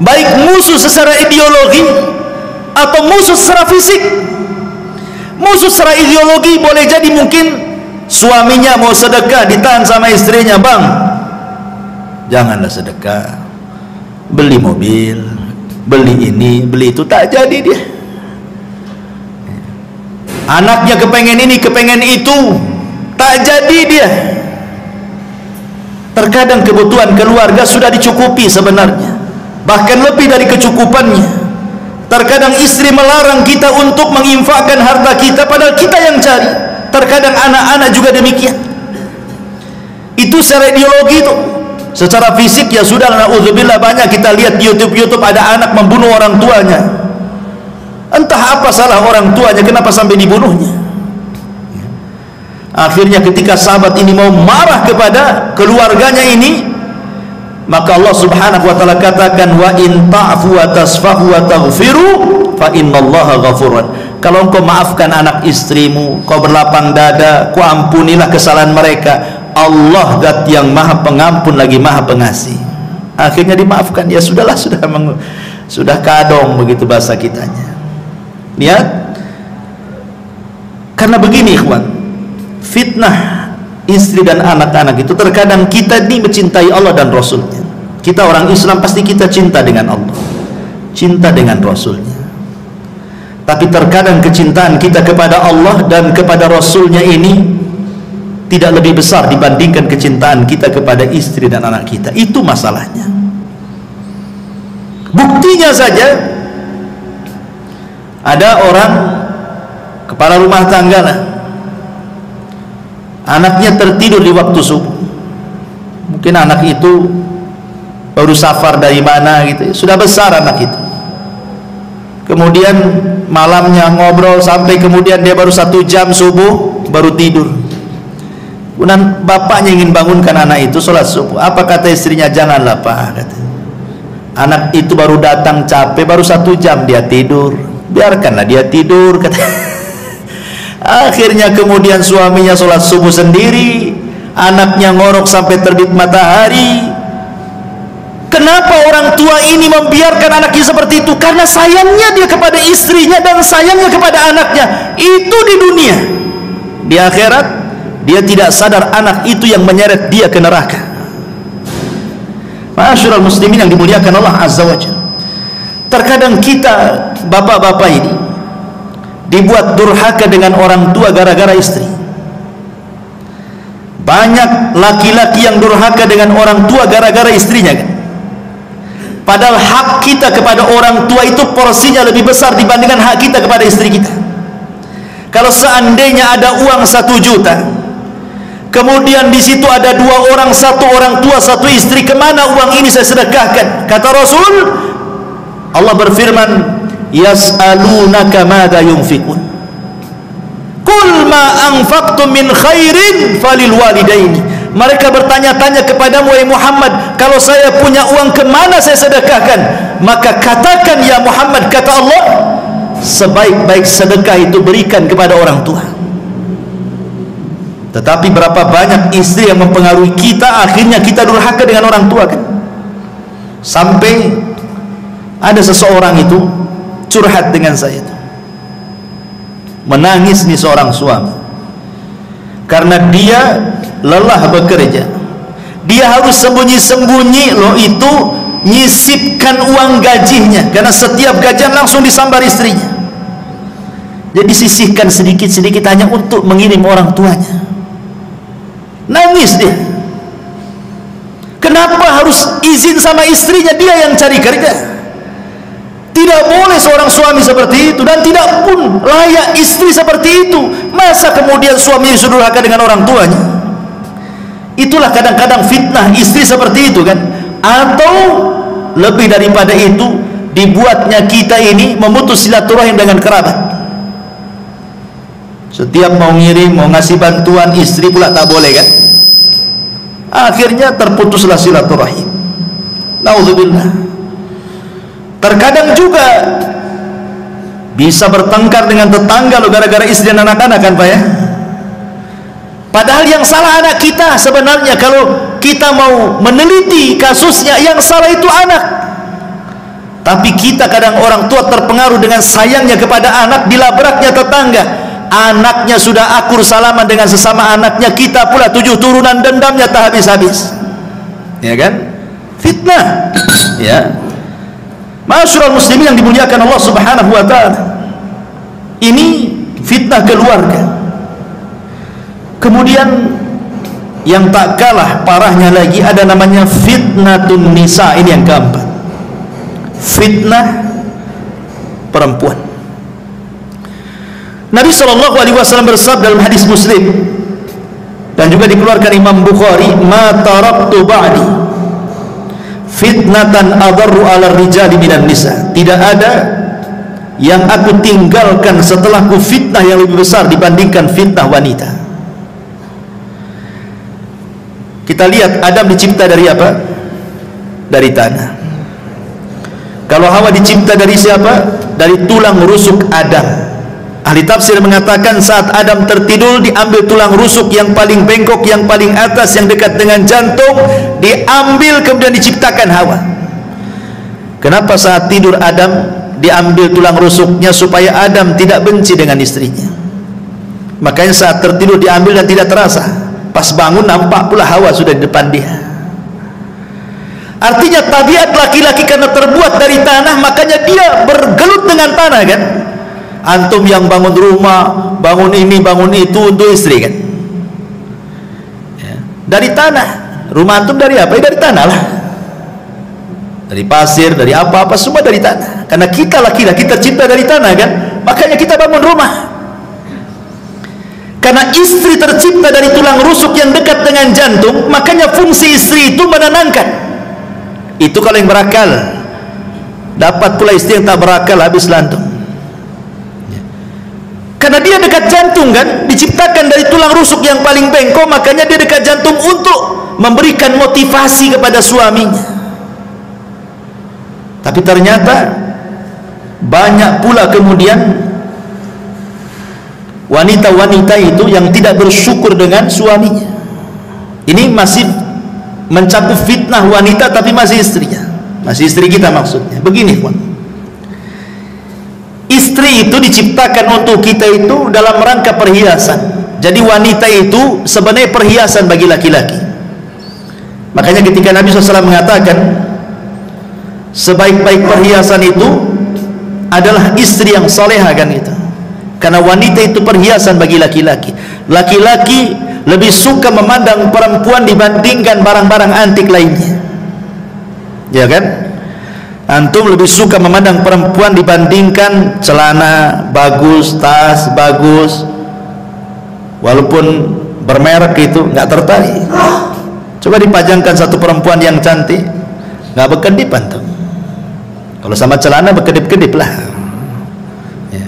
baik musuh secara ideologi atau musuh secara fisik. Musuh secara ideologi boleh jadi mungkin suaminya mau sedekah, ditahan sama istrinya, bang, janganlah sedekah, beli mobil, beli ini, beli itu, tak jadi dia. Anaknya kepengen ini, kepengen itu, tak jadi dia. Terkadang kebutuhan keluarga sudah dicukupi sebenarnya, bahkan lebih dari kecukupannya. Terkadang istri melarang kita untuk menginfakkan harta kita, padahal kita yang cari. Terkadang anak-anak juga demikian. Itu secara ideologi itu. Secara fisik ya sudah, na'udzubillah, banyak kita lihat di YouTube ada anak membunuh orang tuanya. Entah apa salah orang tuanya, kenapa sampai dibunuhnya. Akhirnya ketika sahabat ini mau marah kepada keluarganya ini, maka Allah Subhanahu wa taala katakan, wa in ta'fu wa tasfahu wa taghfiru fa innallaha ghafurun. Kalau engkau maafkan anak istrimu, kau berlapang dada, kau ampunilah kesalahan mereka, Allah zat yang maha pengampun lagi maha pengasih. Akhirnya dimaafkan. Ya sudahlah, sudah kadong, begitu bahasa kitanya. Lihat, karena begini ikhwan, fitnah istri dan anak-anak itu terkadang kita ini mencintai Allah dan Rasulnya. Kita orang Islam pasti kita cinta dengan Allah, cinta dengan Rasulnya. Tapi terkadang kecintaan kita kepada Allah dan kepada Rasulnya ini tidak lebih besar dibandingkan kecintaan kita kepada istri dan anak kita. Itu masalahnya. Buktinya saja, ada orang kepala rumah tangga lah, anaknya tertidur di waktu subuh. Mungkin anak itu baru safar dari mana gitu, sudah besar anak itu. Kemudian malamnya ngobrol sampai kemudian dia baru 1 jam subuh baru tidur. Kemudian bapaknya ingin bangunkan anak itu sholat subuh. Apa kata istrinya? Janganlah pak, kata. Anak itu baru datang capek, baru 1 jam dia tidur, biarkanlah dia tidur, kata. Akhirnya kemudian suaminya sholat subuh sendiri, anaknya ngorok sampai terbit matahari. Kenapa orang tua ini membiarkan anaknya seperti itu? Karena sayangnya dia kepada istrinya dan sayangnya kepada anaknya. Itu di dunia. Di akhirat dia tidak sadar anak itu yang menyeret dia ke neraka. Ma'asyiral muslimin yang dimuliakan Allah Azza wa Jalla, terkadang kita bapak-bapak ini dibuat durhaka dengan orang tua gara-gara istri. Banyak laki-laki yang durhaka dengan orang tua gara-gara istrinya, kan? Padahal hak kita kepada orang tua itu porsinya lebih besar dibandingkan hak kita kepada istri kita. Kalau seandainya ada uang 1 juta, kemudian di situ ada 2 orang, 1 orang tua, 1 istri, kemana uang ini saya sedekahkan? Kata Rasul, Allah berfirman, yas'alunaka madza yunfiqun, qul ma anfaqtum min khairin falil walidaini. Mereka bertanya-tanya kepadamu, wahai Muhammad, kalau saya punya uang kemana saya sedekahkan? Maka katakan, ya Muhammad, kata Allah, sebaik-baik sedekah itu berikan kepada orang tua. Tetapi berapa banyak istri yang mempengaruhi kita, akhirnya kita durhaka dengan orang tua, kan? Sampai ada seseorang itu curhat dengan saya, menangis nih seorang suami, karena dia lelah bekerja, dia harus sembunyi-sembunyi loh itu nyisipkan uang gajinya, karena setiap gajian langsung disambar istrinya. Jadi sisihkan sedikit-sedikit hanya untuk mengirim orang tuanya. Nangis dia. Kenapa harus izin sama istrinya? Dia yang cari kerja. Tidak boleh seorang suami seperti itu, dan tidak pun layak istri seperti itu. Masa kemudian suami durhaka dengan orang tuanya? Itulah kadang-kadang fitnah istri seperti itu, kan? Atau lebih daripada itu, dibuatnya kita ini memutus silaturahim dengan kerabat. Setiap mau ngirim, mau ngasih bantuan, istri pula tak boleh, kan? Akhirnya terputuslah silaturahim. Naudzubillah. Terkadang juga bisa bertengkar dengan tetangga lo gara-gara istri dan anak-anak, kan Pak, ya? Padahal yang salah anak kita sebenarnya. Kalau kita mau meneliti kasusnya, yang salah itu anak. Tapi kita kadang orang tua terpengaruh dengan sayangnya kepada anak, dilabraknya tetangga. Anaknya sudah akur salaman dengan sesama anaknya, kita pula 7 turunan dendamnya tak habis-habis. Ya kan? Fitnah. Ya. Ma'asyiral muslimin yang dimuliakan Allah Subhanahu wa taala. Ini fitnah keluarga. Kemudian yang tak kalah parahnya lagi ada namanya fitnatun nisa. Ini yang keempat, fitnah perempuan. Nabi SAW bersabda dalam hadis Muslim dan juga dikeluarkan Imam Bukhari, ma taraktu ba'di fitnatan adarru ala rijali minan nisa. Tidak ada yang aku tinggalkan setelahku fitnah yang lebih besar dibandingkan fitnah wanita. Kita lihat Adam dicipta dari apa? Dari tanah. Kalau Hawa dicipta dari siapa? Dari tulang rusuk Adam. Ahli tafsir mengatakan saat Adam tertidur, diambil tulang rusuk yang paling bengkok, yang paling atas, yang dekat dengan jantung, diambil kemudian diciptakan Hawa. Kenapa saat tidur Adam diambil tulang rusuknya? Supaya Adam tidak benci dengan istrinya. Makanya saat tertidur diambil dan tidak terasa. Pas bangun nampak pula Hawa sudah di depan dia. Artinya tabiat laki-laki karena terbuat dari tanah, makanya dia bergelut dengan tanah kan. Antum yang bangun rumah, bangun ini, bangun itu untuk istri kan, ya. Dari tanah. Rumah antum dari apa? Dari tanah lah. Dari pasir, dari apa-apa, semua dari tanah. Karena kita laki-laki tercipta dari tanah kan, makanya kita bangun rumah. Karena istri tercipta dari tulang rusuk yang dekat dengan jantung, makanya fungsi istri itu menenangkan. Itu kalau yang berakal. Dapat pula istri yang tak berakal, habis lantung. Karena dia dekat jantung kan, diciptakan dari tulang rusuk yang paling bengkok, makanya dia dekat jantung untuk memberikan motivasi kepada suaminya. Tapi ternyata banyak pula kemudian wanita-wanita itu yang tidak bersyukur dengan suaminya. Ini masih mencakup fitnah wanita, tapi masih istrinya, masih istri kita maksudnya. Begini pun, istri itu diciptakan untuk kita itu dalam rangka perhiasan. Jadi wanita itu sebenarnya perhiasan bagi laki-laki. Makanya ketika Nabi SAW mengatakan sebaik-baik perhiasan itu adalah istri yang salehah kan itu. Karena wanita itu perhiasan bagi laki-laki. Laki-laki lebih suka memandang perempuan dibandingkan barang-barang antik lainnya, ya kan? Antum lebih suka memandang perempuan dibandingkan celana bagus, tas bagus, walaupun bermerek itu nggak tertarik. Coba dipajangkan satu perempuan yang cantik, nggak berkedip antum. Kalau sama celana berkedip-kedip lah. Ya.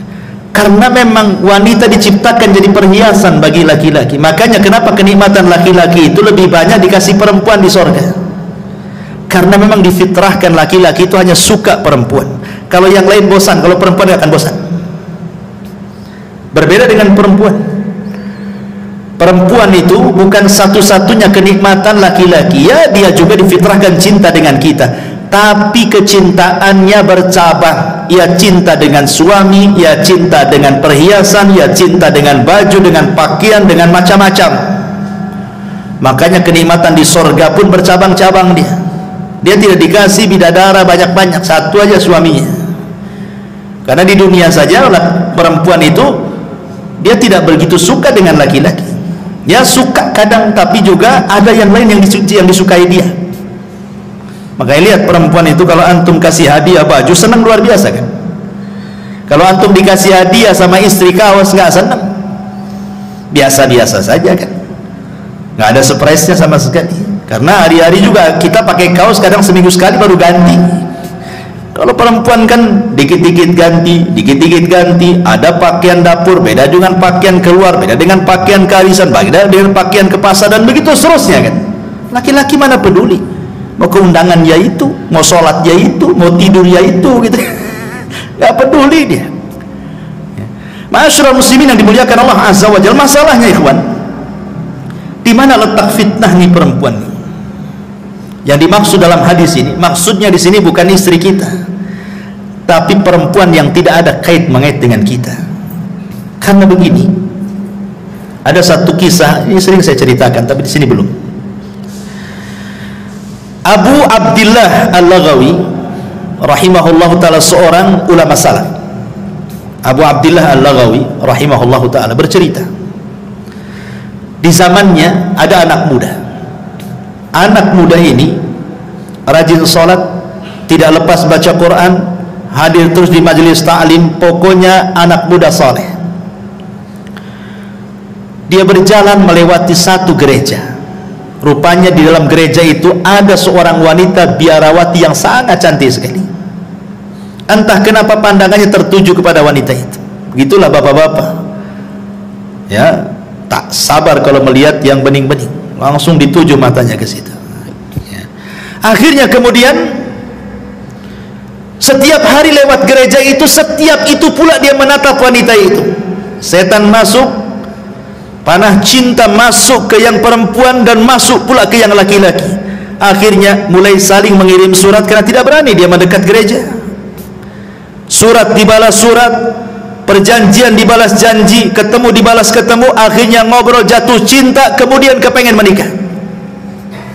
Karena memang wanita diciptakan jadi perhiasan bagi laki-laki. Makanya kenapa kenikmatan laki-laki itu lebih banyak dikasih perempuan di sorga. Karena memang difitrahkan laki-laki itu hanya suka perempuan. Kalau yang lain bosan, kalau perempuan tidak akan bosan. Berbeda dengan perempuan. Perempuan itu bukan satu-satunya kenikmatan laki-laki. Ya, dia juga difitrahkan cinta dengan kita. Tapi kecintaannya bercabang. Ia cinta dengan suami, ia cinta dengan perhiasan, ia cinta dengan baju, dengan pakaian, dengan macam-macam. Makanya kenikmatan di sorga pun bercabang-cabang dia. Dia tidak dikasih bidadara banyak-banyak, satu aja suaminya. Karena di dunia saja perempuan itu dia tidak begitu suka dengan laki-laki. Dia suka kadang, tapi juga ada yang lain yang disukai dia. Makanya lihat perempuan itu, kalau antum kasih hadiah baju senang luar biasa kan. Kalau antum dikasih hadiah sama istri kaos nggak senang, biasa-biasa saja kan, nggak ada surprise-nya sama sekali. Karena hari-hari juga kita pakai kaos kadang seminggu sekali baru ganti. Kalau perempuan kan dikit-dikit ganti, dikit-dikit ganti. Ada pakaian dapur beda dengan pakaian keluar, beda dengan pakaian kearisan, beda dengan pakaian ke pasar, dan begitu seterusnya kan. Laki-laki mana peduli, mau ke undangan ya itu, mau sholat ya itu, mau tidur ya itu gitu. Gak peduli dia. Ma'asyiral muslimin yang dimuliakan Allah Azza wa Jalla, masalahnya ikhwan, di mana letak fitnah nih perempuan nih? Yang dimaksud dalam hadis ini, maksudnya di sini bukan istri kita, tapi perempuan yang tidak ada kait mengait dengan kita. Karena begini, ada satu kisah, ini sering saya ceritakan, tapi di sini belum. Abu Abdillah Al-Laghawi rahimahullahu ta'ala, seorang ulama salaf. Abu Abdillah Al-Laghawi rahimahullahu ta'ala bercerita, di zamannya ada anak muda. Anak muda ini rajin sholat, tidak lepas baca Quran, hadir terus di majelis ta'lim, pokoknya anak muda soleh. Dia berjalan melewati satu gereja. Rupanya di dalam gereja itu ada seorang wanita biarawati yang sangat cantik sekali. Entah kenapa pandangannya tertuju kepada wanita itu. Begitulah bapak-bapak, ya, tak sabar kalau melihat yang bening-bening, langsung dituju matanya ke situ. Ya. Akhirnya kemudian setiap hari lewat gereja itu, setiap itu pula dia menatap wanita itu. setan masuk, panah cinta masuk ke yang perempuan dan masuk pula ke yang laki-laki. Akhirnya mulai saling mengirim surat karena tidak berani dia mendekat gereja. Surat dibalas surat, perjanjian dibalas janji, ketemu dibalas ketemu, akhirnya ngobrol, jatuh cinta, kemudian kepengen menikah.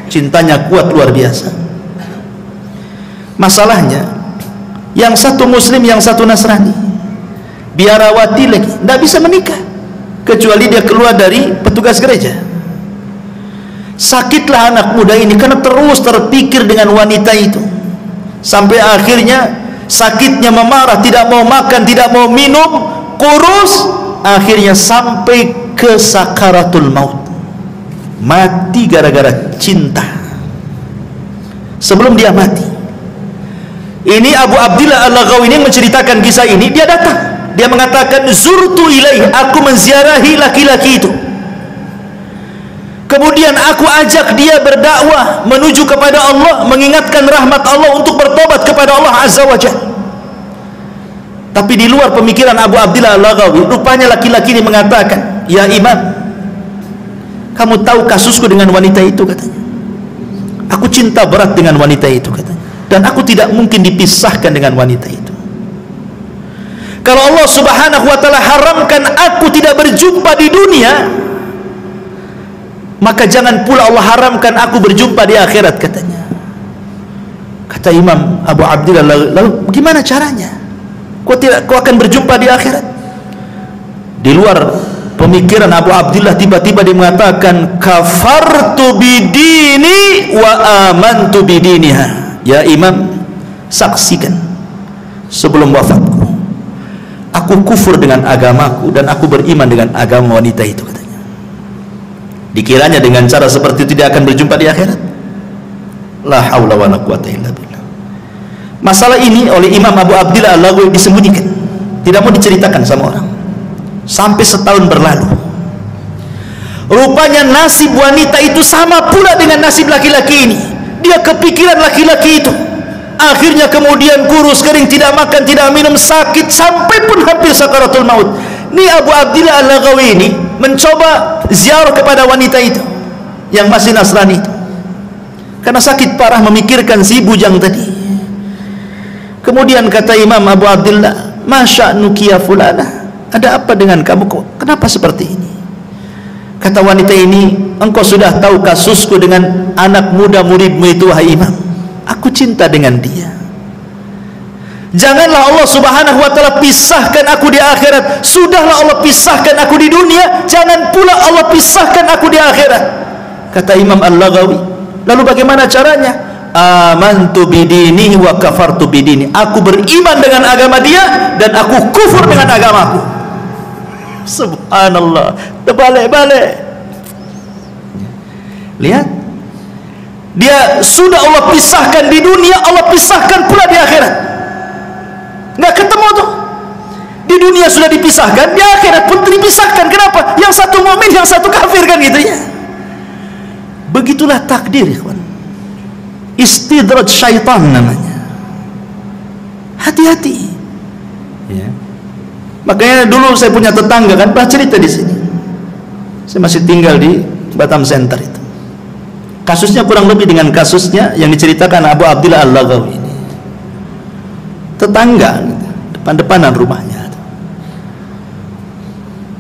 Cintanya kuat luar biasa. Masalahnya, yang satu muslim, yang satu Nasrani, biarawati lagi, tidak bisa menikah kecuali dia keluar dari petugas gereja. Sakitlah anak muda ini karena terus terpikir dengan wanita itu, sampai akhirnya sakitnya memarah, tidak mau makan, tidak mau minum, kurus, akhirnya sampai ke sakaratul maut, mati gara-gara cinta. Sebelum dia mati, ini Abu Abdillah Al-Laghawi ini menceritakan kisah ini. Dia datang, dia mengatakan, zurtu ilaih, aku menziarahi laki-laki itu, kemudian aku ajak dia berdakwah menuju kepada Allah, mengingatkan rahmat Allah untuk bertobat kepada Allah Azza wa Jalla. Tapi di luar pemikiran Abu Abdillah Al-Laghawi, rupanya laki-laki ini mengatakan, ya imam, kamu tahu kasusku dengan wanita itu, katanya. Aku cinta berat dengan wanita itu, katanya, dan aku tidak mungkin dipisahkan dengan wanita itu. Kalau Allah Subhanahu wa ta'ala haramkan aku tidak berjumpa di dunia, maka jangan pula Allah haramkan aku berjumpa di akhirat, katanya. Kata Imam Abu Abdillah, lalu gimana caranya? Kau akan berjumpa di akhirat? Di luar pemikiran Abu Abdillah, tiba-tiba dia mengatakan, kafartu bidini wa amantu bidiniha. Ya imam, saksikan sebelum wafatku, aku kufur dengan agamaku dan aku beriman dengan agama wanita itu, katanya. Dikiranya dengan cara seperti itu dia akan berjumpa di akhirat? La haula wala quwata illa billah. Masalah ini oleh Imam Abu Abdillah Al-Laghawi disembunyikan, tidak mau diceritakan sama orang, sampai setahun berlalu. Rupanya nasib wanita itu sama pula dengan nasib laki-laki ini. Dia kepikiran laki-laki itu, akhirnya kemudian kurus kering, tidak makan, tidak minum, sakit, sampai pun hampir sakaratul maut. Ini Abu Abdillah Al-Laghawi ini mencoba ziarah kepada wanita itu yang masih Nasrani itu, karena sakit parah memikirkan si bujang tadi. Kemudian kata Imam Abu Abdillah, masya'nuki ya fulana, ada apa dengan kamu, kok kenapa seperti ini? Kata wanita ini, engkau sudah tahu kasusku dengan anak muda muridmu itu, wahai imam. Aku cinta dengan dia. Janganlah Allah Subhanahu wa ta'ala pisahkan aku di akhirat. Sudahlah Allah pisahkan aku di dunia, jangan pula Allah pisahkan aku di akhirat. Kata Imam Al-Laghawi, lalu bagaimana caranya? Amantu bidini wa kafartu bidini. Aku beriman dengan agama dia dan aku kufur dengan agamaku. Subhanallah, terbalik-balik. Lihat, dia sudah Allah pisahkan di dunia, Allah pisahkan pula di akhirat. Nggak ketemu tuh. Di dunia sudah dipisahkan, di akhirat pun dipisahkan. Kenapa? Yang satu mukmin, yang satu kafir, kan gitu ya. Begitulah takdir, ikhwan. Istidraj syaitan namanya. Hati-hati. Ya. Makanya dulu saya punya tetangga, kan pernah cerita di sini. Saya masih tinggal di Batam Center itu. Kasusnya kurang lebih dengan kasusnya yang diceritakan Abu Abdillah Al-Laghawi ini. Tetangga, depan-depanan rumahnya.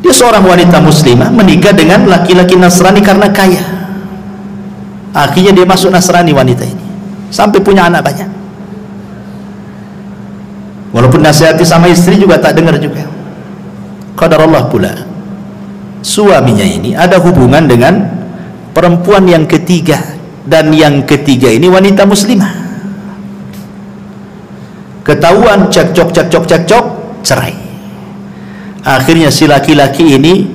Dia seorang wanita muslimah menikah dengan laki-laki Nasrani karena kaya. Akhirnya dia masuk Nasrani wanita ini, sampai punya anak banyak. Walaupun nasihati sama istri juga tak dengar juga. Qadarullah pula, suaminya ini ada hubungan dengan perempuan yang ketiga, dan yang ketiga ini wanita muslimah. Ketahuan, cekcok, cerai. Akhirnya si laki-laki ini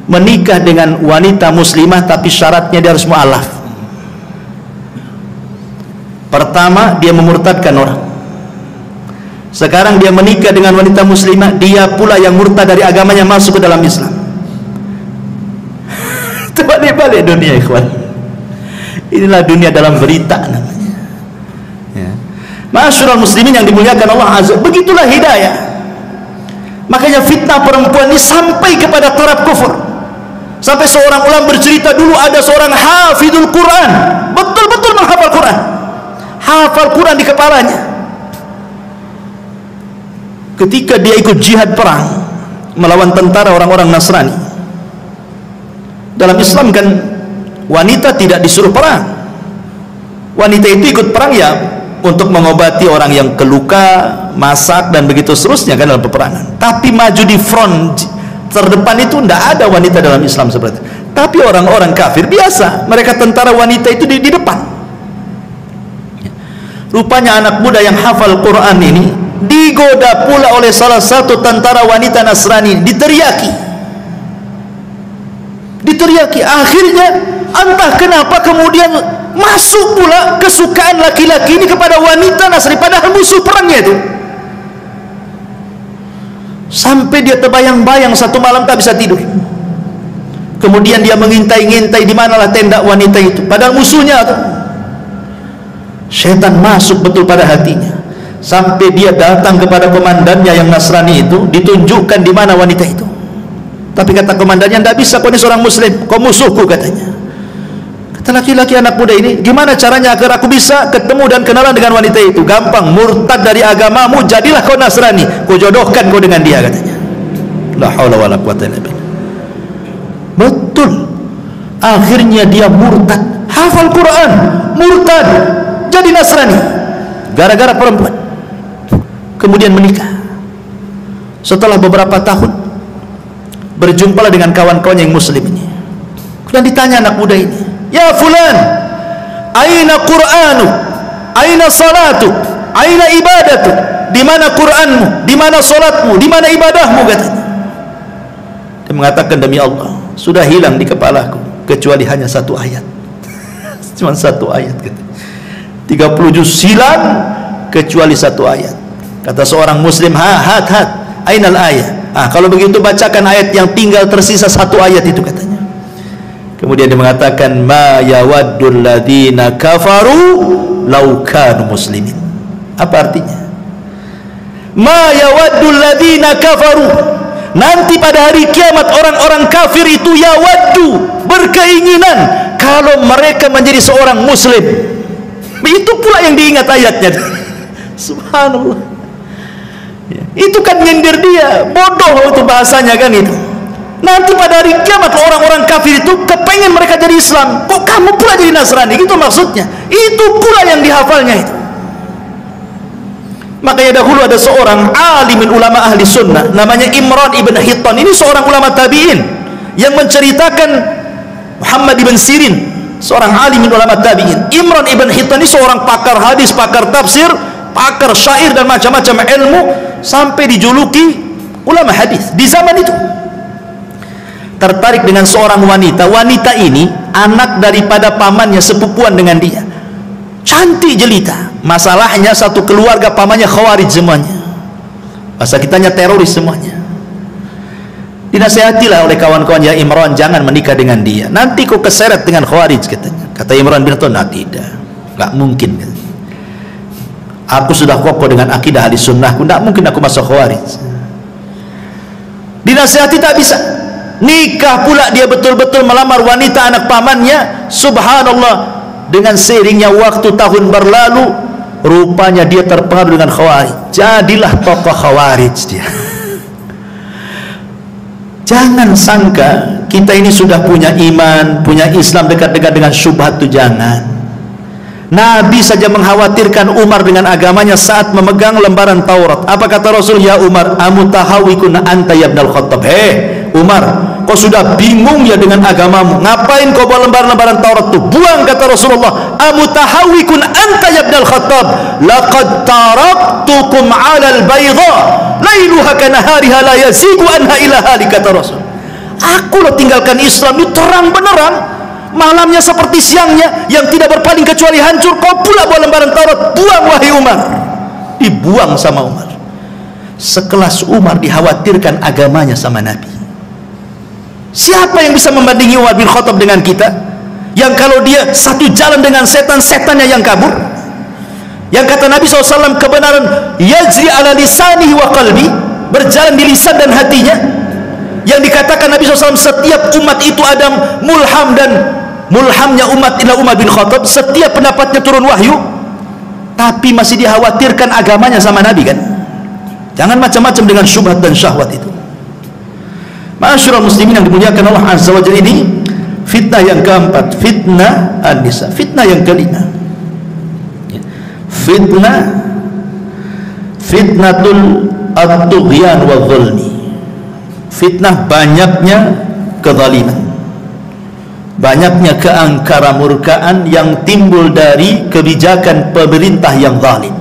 menikah dengan wanita muslimah, tapi syaratnya dia harus mu'alaf. Pertama, dia memurtadkan orang. Sekarang dia menikah dengan wanita muslimah, dia pula yang murtad dari agamanya masuk ke dalam Islam. Terbalik-balik dunia, ikhwan. Inilah dunia dalam berita namanya. Ya. Ma'asyiral muslimin yang dimuliakan Allah Azza, begitulah hidayah. Makanya fitnah perempuan ini sampai kepada taraf kufur. Sampai seorang ulama bercerita, dulu ada seorang hafidul Quran, betul-betul menghafal Quran, hafal Quran di kepalanya. Ketika dia ikut jihad perang melawan tentara orang-orang Nasrani, dalam Islam kan wanita tidak disuruh perang. Wanita itu ikut perang ya untuk mengobati orang yang keluka, masak dan begitu seterusnya kan dalam peperangan. Tapi maju di front terdepan itu tidak ada wanita dalam Islam seperti itu. Tapi orang-orang kafir biasa, mereka tentara wanita itu di depan. Rupanya anak muda yang hafal Quran ini digoda pula oleh salah satu tentara wanita Nasrani, diteriaki. Akhirnya entah kenapa kemudian masuk pula kesukaan laki-laki ini kepada wanita Nasrani, padahal musuh perangnya itu. Sampai dia terbayang-bayang satu malam tak bisa tidur. Kemudian dia mengintai-ngintai di manalah tenda wanita itu, padahal musuhnya tuh. Setan masuk betul pada hatinya, sampai dia datang kepada komandannya yang Nasrani itu, ditunjukkan di mana wanita itu. Tapi kata komandannya, tidak bisa, kau ini seorang muslim, kau musuhku katanya. Kata laki-laki anak muda ini, gimana caranya agar aku bisa ketemu dan kenalan dengan wanita itu? Gampang, murtad dari agamamu, jadilah kau Nasrani, kau jodohkan kau dengan dia katanya. La haula wala quwwata illa billah. Betul, akhirnya dia murtad, hafal Quran, murtad, jadi Nasrani gara-gara perempuan. Kemudian menikah. Setelah beberapa tahun berjumpalah dengan kawan-kawan yang muslim ini. Kemudian ditanya anak muda ini, ya fulan, aina Qur'anu, aina salatu, aina ibadatu, di mana Qur'anmu, di mana salatmu, di mana ibadahmu katanya. Dia mengatakan, demi Allah, sudah hilang di kepalaku kecuali hanya satu ayat. Cuma satu ayat katanya. 30 juz hilang kecuali satu ayat. Kata seorang muslim, hat ainal ayat. Kalau begitu bacakan ayat yang tinggal tersisa satu ayat itu katanya. Kemudian dia mengatakan, ma yawaddul ladzina kafaru law kanu muslimin. Apa artinya? Ma yawaddul ladzina kafaru, nanti pada hari kiamat orang-orang kafir itu yawaddu, berkeinginan kalau mereka menjadi seorang muslim. Itu pula yang diingat ayatnya. Subhanallah. Itu kan nyindir dia, bodoh itu bahasanya kan itu. Nanti pada hari kiamat orang-orang kafir itu kepengen mereka jadi Islam, kok kamu pula jadi Nasrani, gitu maksudnya. Itu pula yang dihafalnya itu. Makanya dahulu ada seorang alimin ulama ahli sunnah namanya Imran ibn Hittan. Ini seorang ulama tabi'in yang menceritakan Muhammad ibn Sirin, seorang alimin ulama tabi'in. Imran ibn Hittan ini seorang pakar hadis, pakar tafsir, pakar syair dan macam-macam ilmu, sampai dijuluki ulama hadis di zaman itu. Tertarik dengan seorang wanita. Wanita ini anak daripada pamannya, sepupuan dengan dia, cantik jelita. Masalahnya satu keluarga pamannya khawarij semuanya, bahasa kitanya teroris semuanya. Dinasihatilah oleh kawan-kawan, ya Imran, jangan menikah dengan dia, nanti kau keseret dengan khawarij katanya. Kata Imran bin Hittan, nah tidak, nggak mungkin katanya. Aku sudah kokoh dengan akidah ahli sunnahku, tidak mungkin aku masuk khawarij. Dinasihati tak bisa. Nikah pula dia, betul-betul melamar wanita anak pamannya. Subhanallah, dengan seiringnya waktu tahun berlalu, rupanya dia terpengaruh dengan khawarij, jadilah tokoh khawarij dia. Jangan sangka kita ini sudah punya iman, punya Islam, dekat-dekat dengan syubhat itu jangan. Nabi saja mengkhawatirkan Umar dengan agamanya saat memegang lembaran Taurat. Apa kata Rasul? Ya Umar, amutahawikun anta ya ibnal Khattab. Hei Umar, kau sudah bingung ya dengan agamamu, ngapain kau bawa lembaran-lembaran Taurat itu? Buang, kata Rasulullah. Amutahawikun anta ya ibnal Khattab, laqad taraktukum 'alal bayda lailuha kanahariha la yazigu anha ila halik, kata Rasul. Aku lo tinggalkan Islam itu terang benerang, malamnya seperti siangnya, yang tidak berpaling kecuali hancur. Kau pula bawa lembaran Taurat, buang wahai Umar. Dibuang sama Umar. Sekelas Umar dikhawatirkan agamanya sama Nabi. Siapa yang bisa membandingi Umar bin Khattab dengan kita, yang kalau dia satu jalan dengan setan, setannya yang kabur? Yang kata Nabi SAW, kebenaran yajri ala lisanihi wa qalbi, berjalan di lisan dan hatinya, yang dikatakan Nabi SAW setiap umat itu ada mulham, dan mulhamnya umat ila Umar bin Khattab, setiap pendapatnya turun wahyu, tapi masih dikhawatirkan agamanya sama Nabi kan. Jangan macam-macam dengan syubhat dan syahwat itu. Ma'asyiral muslimin yang dimuliakan Allah Azza wa Jalla, ini fitnah yang keempat, fitnah an-nisa. Fitnah yang kelima, fitnatul at-tughyan wa dhulmi. Fitnah banyaknya kezaliman, banyaknya keangkara-murkaan yang timbul dari kebijakan pemerintah yang zalim.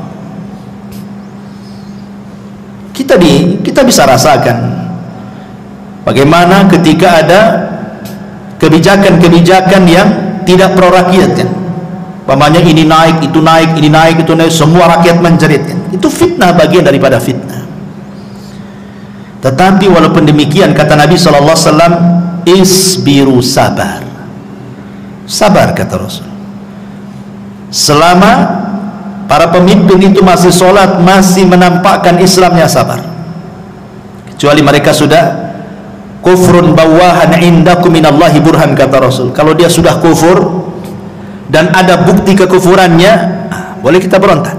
Kita bisa rasakan bagaimana ketika ada kebijakan-kebijakan yang tidak pro rakyat kan. Pamannya ini naik, itu naik, ini naik, itu naik, semua rakyat menjerit kan. Itu fitnah, bagian daripada fitnah. Tetapi walaupun demikian, kata Nabi SAW, isbiru, sabar. Sabar, kata Rasul. Selama para pemimpin itu masih sholat, masih menampakkan Islamnya, sabar. Kecuali mereka sudah kufrun bawahan indakum minallahi burhan, kata Rasul. Kalau dia sudah kufur dan ada bukti kekufurannya, boleh kita berontak.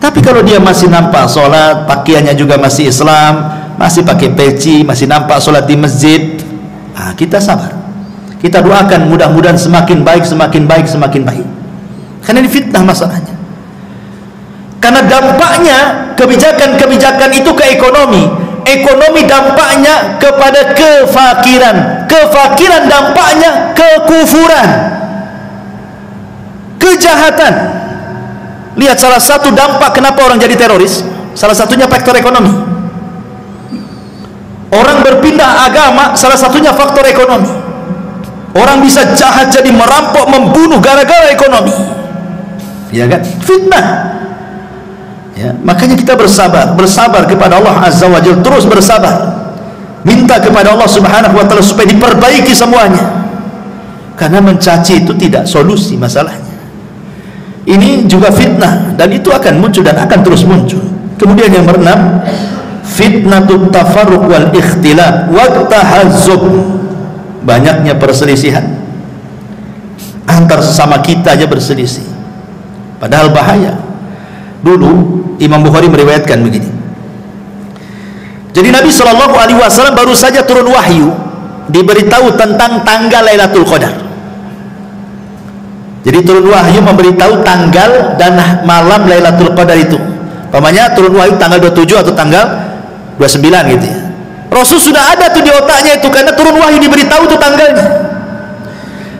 Tapi kalau dia masih nampak sholat, pakaiannya juga masih Islam, masih pakai peci, masih nampak sholat di masjid, kita sabar. Kita doakan mudah-mudahan semakin baik, semakin baik, semakin baik. Karena ini fitnah masalahnya. Karena dampaknya kebijakan-kebijakan itu ke ekonomi. Ekonomi dampaknya kepada kefakiran. Kefakiran dampaknya kekufuran, kejahatan. Lihat salah satu dampak kenapa orang jadi teroris, salah satunya faktor ekonomi. Orang berpindah agama, salah satunya faktor ekonomi. Orang bisa jahat jadi merampok, membunuh gara-gara ekonomi. Ya kan? Fitnah. Ya, makanya kita bersabar kepada Allah Azza wa Jalla, terus bersabar. Minta kepada Allah Subhanahu wa taala supaya diperbaiki semuanya. Karena mencaci itu tidak solusi masalahnya. Ini juga fitnah, dan itu akan muncul dan akan terus muncul. Kemudian yang keenam, fitnatut tafarruq wal ikhtilaf wa tahazzub. Banyaknya perselisihan antar sesama kita aja berselisih, padahal bahaya. Dulu Imam Bukhari meriwayatkan begini. Jadi Nabi SAW baru saja turun wahyu, diberitahu tentang tanggal Lailatul Qadar. Jadi turun wahyu memberitahu tanggal dan malam Lailatul Qadar itu. Pamannya turun wahyu tanggal 27 atau tanggal 29 gitu ya. Rasul sudah ada tuh di otaknya itu, karena turun wahyu diberitahu tuh tanggalnya.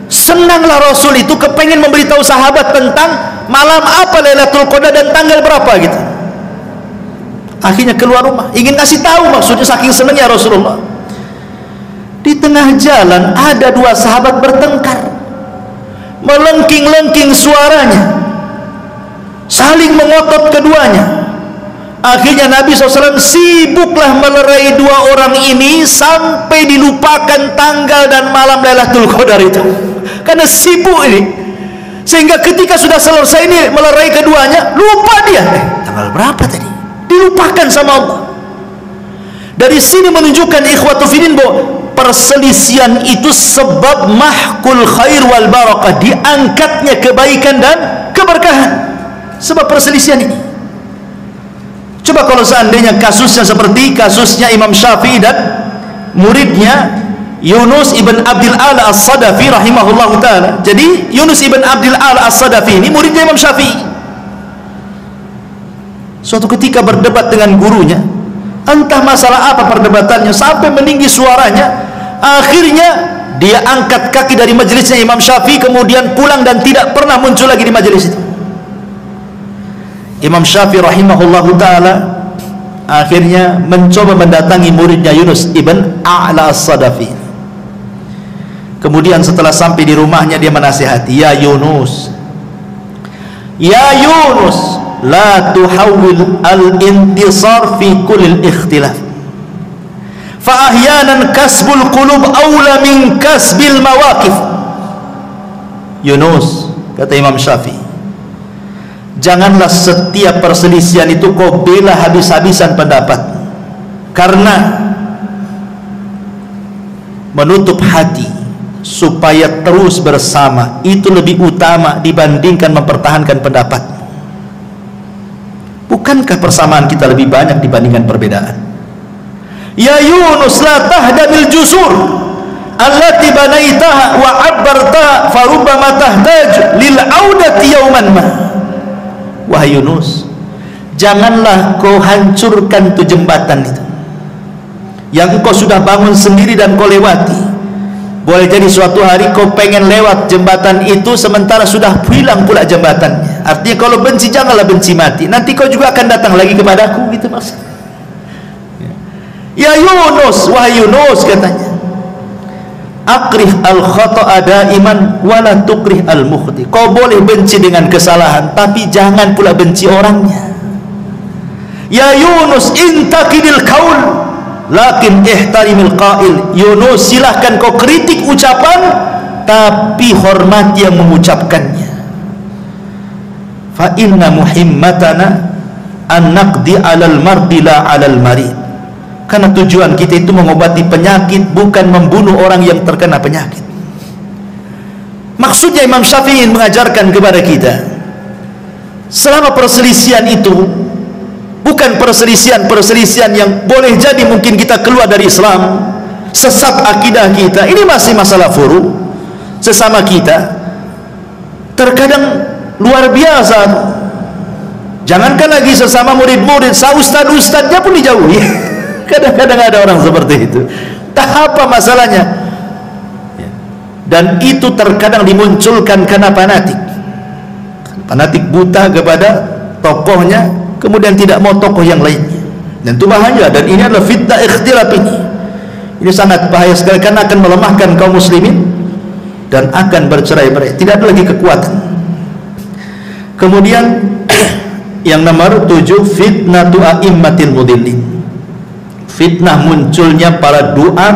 Senanglah Rasul itu, kepengen memberitahu sahabat tentang malam apa Lailatul Qadar dan tanggal berapa gitu. Akhirnya keluar rumah, ingin kasih tahu, maksudnya saking senangnya Rasulullah. Di tengah jalan ada dua sahabat bertengkar, melengking-lengking suaranya, saling mengotot keduanya. Akhirnya Nabi SAW sibuklah melerai dua orang ini sampai dilupakan tanggal dan malam Lailatul Qadar itu, karena sibuk ini. Sehingga ketika sudah selesai ini melerai keduanya, lupa dia, tanggal berapa tadi, dilupakan sama Allah. Dari sini menunjukkan ikhwatu fillah bahwa perselisihan itu sebab mahkul khair wal barakah, diangkatnya kebaikan dan keberkahan sebab perselisihan ini. Coba kalau seandainya kasusnya seperti kasusnya Imam Syafi'i dan muridnya Yunus ibn Abdil A'la As-Sadafi rahimahullah ta'ala. Jadi Yunus ibn Abdil A'la As-Sadafi ini muridnya Imam Syafi'i. Suatu ketika berdebat dengan gurunya, entah masalah apa perdebatannya, sampai meninggi suaranya. Akhirnya dia angkat kaki dari majelisnya Imam Syafi'i, kemudian pulang dan tidak pernah muncul lagi di majelis itu. Imam Syafi'i rahimahullahu ta'ala akhirnya mencoba mendatangi muridnya Yunus ibn A'la As-Sadafi. Kemudian setelah sampai di rumahnya, dia menasihati, ya Yunus, la tuhawil al-intisar fi kulil ikhtilaf, fa ahyanan kasbul qulub awla min kasbil mawaqif. Yunus, kata Imam Syafi'i, janganlah setiap perselisihan itu kau bela habis-habisan pendapat. karena menutup hati supaya terus bersama itu lebih utama dibandingkan mempertahankan pendapatmu. Bukankah persamaan kita lebih banyak dibandingkan perbedaan? Ya Yunus, la tahdamil jusur allati banaitaha wa abbarta farubbama tahtaj lil audati yauman ma. Wahai Yunus, janganlah kau hancurkan tu jembatan itu yang engkau sudah bangun sendiri dan kau lewati. Boleh jadi suatu hari kau pengen lewat jembatan itu sementara sudah hilang pula jembatannya. Artinya kalau benci, janganlah benci mati, nanti kau juga akan datang lagi kepadaku, gitu maksudnya. Ya Yunus, wahai Yunus, katanya, akrih al-khata'a daiman wala tukrih al-mukhti. Kau boleh benci dengan kesalahan, tapi jangan pula benci orangnya. Ya Yunus, intakidil qaul lakin ihtarimil qail. Yunus, silahkan kau kritik ucapan, tapi hormati yang mengucapkannya. Fa inna muhimmatana an naqdi 'alal mardi la 'alal marid. Karena tujuan kita itu mengobati penyakit, bukan membunuh orang yang terkena penyakit. Maksudnya Imam Syafi'i mengajarkan kepada kita, selama perselisihan itu bukan perselisihan yang boleh jadi mungkin kita keluar dari Islam, sesat akidah kita, ini masih masalah furu sesama kita. Terkadang luar biasa, jangankan lagi sesama murid-murid, ustad-ustadnya pun dijauhi. Kadang-kadang ada orang seperti itu. Tak apa masalahnya. Dan itu terkadang dimunculkan karena fanatik buta kepada tokohnya, kemudian tidak mau tokoh yang lainnya. Dan itu bahaya, dan ini adalah fitnah ikhtilaf ini. Ini sangat bahaya sekali karena akan melemahkan kaum muslimin dan akan bercerai-berai. Tidak ada lagi kekuatan. Kemudian yang nomor 7, fitnatu a'immatil mudillin. Fitnah munculnya para duat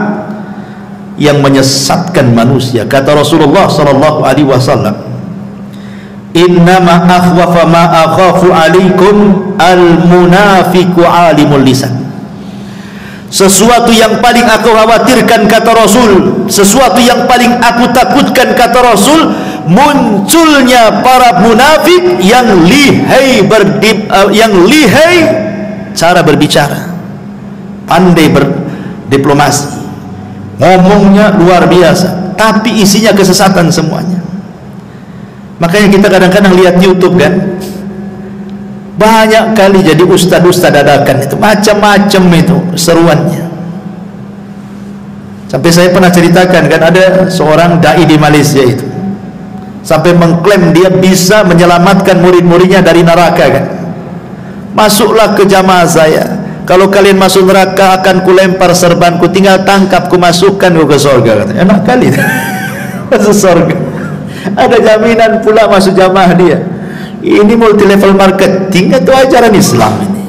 yang menyesatkan manusia. Kata Rasulullah sallallahu alaihi wasallam, innama akhwafa ma akhafu alaikum al-munafiqu alimul lisan. Sesuatu yang paling aku khawatirkan, kata Rasul, sesuatu yang paling aku takutkan, kata Rasul, munculnya para munafik yang lihai cara berbicara, pandai berdiplomasi, ngomongnya luar biasa, tapi isinya kesesatan semuanya. Makanya kita kadang-kadang lihat YouTube kan, banyak kali jadi ustad-ustad dadakan itu, macam-macam itu seruannya. Sampai saya pernah ceritakan kan, ada seorang dai di Malaysia itu sampai mengklaim dia bisa menyelamatkan murid-muridnya dari neraka kan. Masuklah ke jamaah saya, kalau kalian masuk neraka akan kulempar serbanku, tinggal tangkap ku masukkan ke surga, katanya. Enak kali masuk surga, ada jaminan pula masuk jamaah dia. Ini multi level marketing atau ajaran Islam ini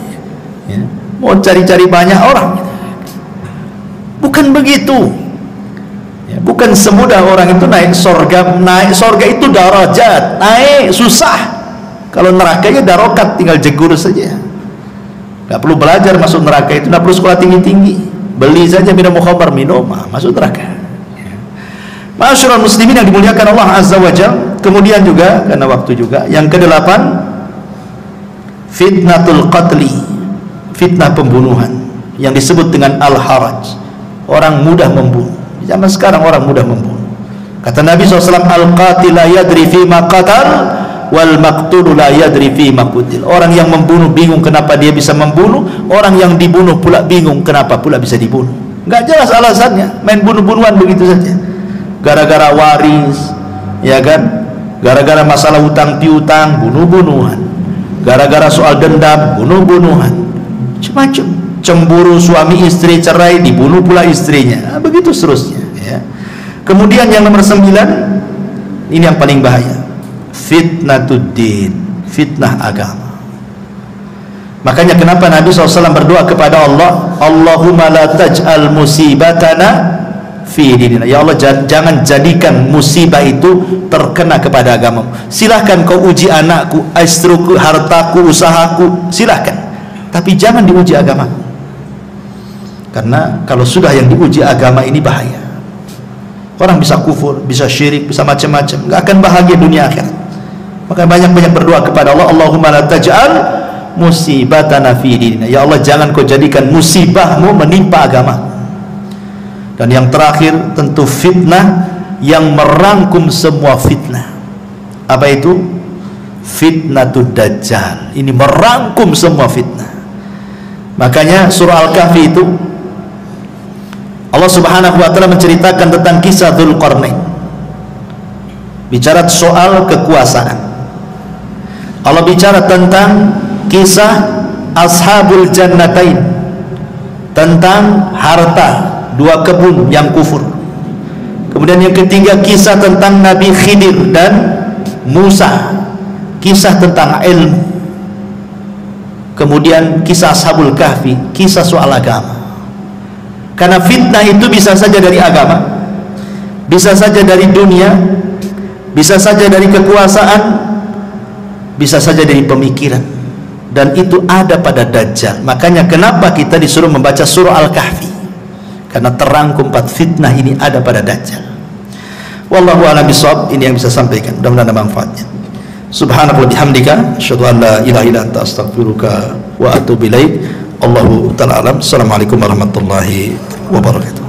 ya. Mau cari-cari banyak orang, bukan begitu ya. Bukan semudah orang itu naik surga. Naik surga itu darajat, naik susah. Kalau nerakanya darokat, tinggal jegur saja. Gak perlu belajar masuk neraka itu, gak perlu sekolah tinggi-tinggi, beli saja minum khamar, minum, masuk neraka. Ma'asyiral muslimin yang dimuliakan Allah Azza wa Jalla. Kemudian juga, karena waktu juga, yang ke-8, fitnatul qatli, fitnah pembunuhan, yang disebut dengan al-haraj. Orang mudah membunuh. Di zaman sekarang orang mudah membunuh. Kata Nabi SAW, al-qatil la yadri fima qatal wal maqtul la yadri fima qutil. Orang yang membunuh bingung kenapa dia bisa membunuh, orang yang dibunuh pula bingung kenapa pula bisa dibunuh. Enggak jelas alasannya, main bunuh-bunuhan begitu saja. Gara-gara waris, ya kan? Gara-gara masalah hutang piutang, bunuh-bunuhan. Gara-gara soal dendam, bunuh-bunuhan. Macam-macam. Cemburu suami istri cerai, dibunuh pula istrinya. Begitu seterusnya, ya. Kemudian yang nomor 9, ini yang paling bahaya. Fitnatuddin, fitnah agama. Makanya kenapa Nabi SAW berdoa kepada Allah, Allahumma la taj'al musibatana fi dinina. Ya Allah, jangan jadikan musibah itu terkena kepada agamamu. Silahkan kau uji anakku, istriku, hartaku, usahaku, silahkan, tapi jangan diuji agamaku. Karena kalau sudah yang diuji agama ini bahaya. Orang bisa kufur, bisa syirik, bisa macam-macam, nggak akan bahagia dunia akhirat. Maka banyak-banyak berdoa kepada Allah, Allahumma la taj'al musibatana fi dinina. Ya Allah, jangan kau jadikan musibahmu menimpa agama. Dan yang terakhir tentu fitnah yang merangkum semua fitnah. Apa itu? Fitnatud Dajjal. Ini merangkum semua fitnah. Makanya surah Al-Kahfi itu Allah Subhanahu wa taala menceritakan tentang kisah Dzulqarnain. Bicara soal kekuasaan. Allah bicara tentang kisah Ashabul Jannatain, tentang harta dua kebun yang kufur. Kemudian yang ketiga kisah tentang Nabi Khidir dan Musa, kisah tentang ilmu. Kemudian kisah Ashabul Kahfi, kisah soal agama. Karena fitnah itu bisa saja dari agama, bisa saja dari dunia, bisa saja dari kekuasaan, bisa saja dari pemikiran. Dan itu ada pada Dajjal. Makanya kenapa kita disuruh membaca surah Al-Kahfi? Karena terangkum 4 fitnah ini ada pada Dajjal. Wallahu a'lam bishawab. Ini yang bisa sampaikan, mudah-mudahan ada manfaatnya. Subhanallah bihamdika asyhadu an la ilaha illa anta astaghfiruka wa atubu ilaik. Allahu ta'ala alam. Assalamualaikum warahmatullahi wabarakatuh.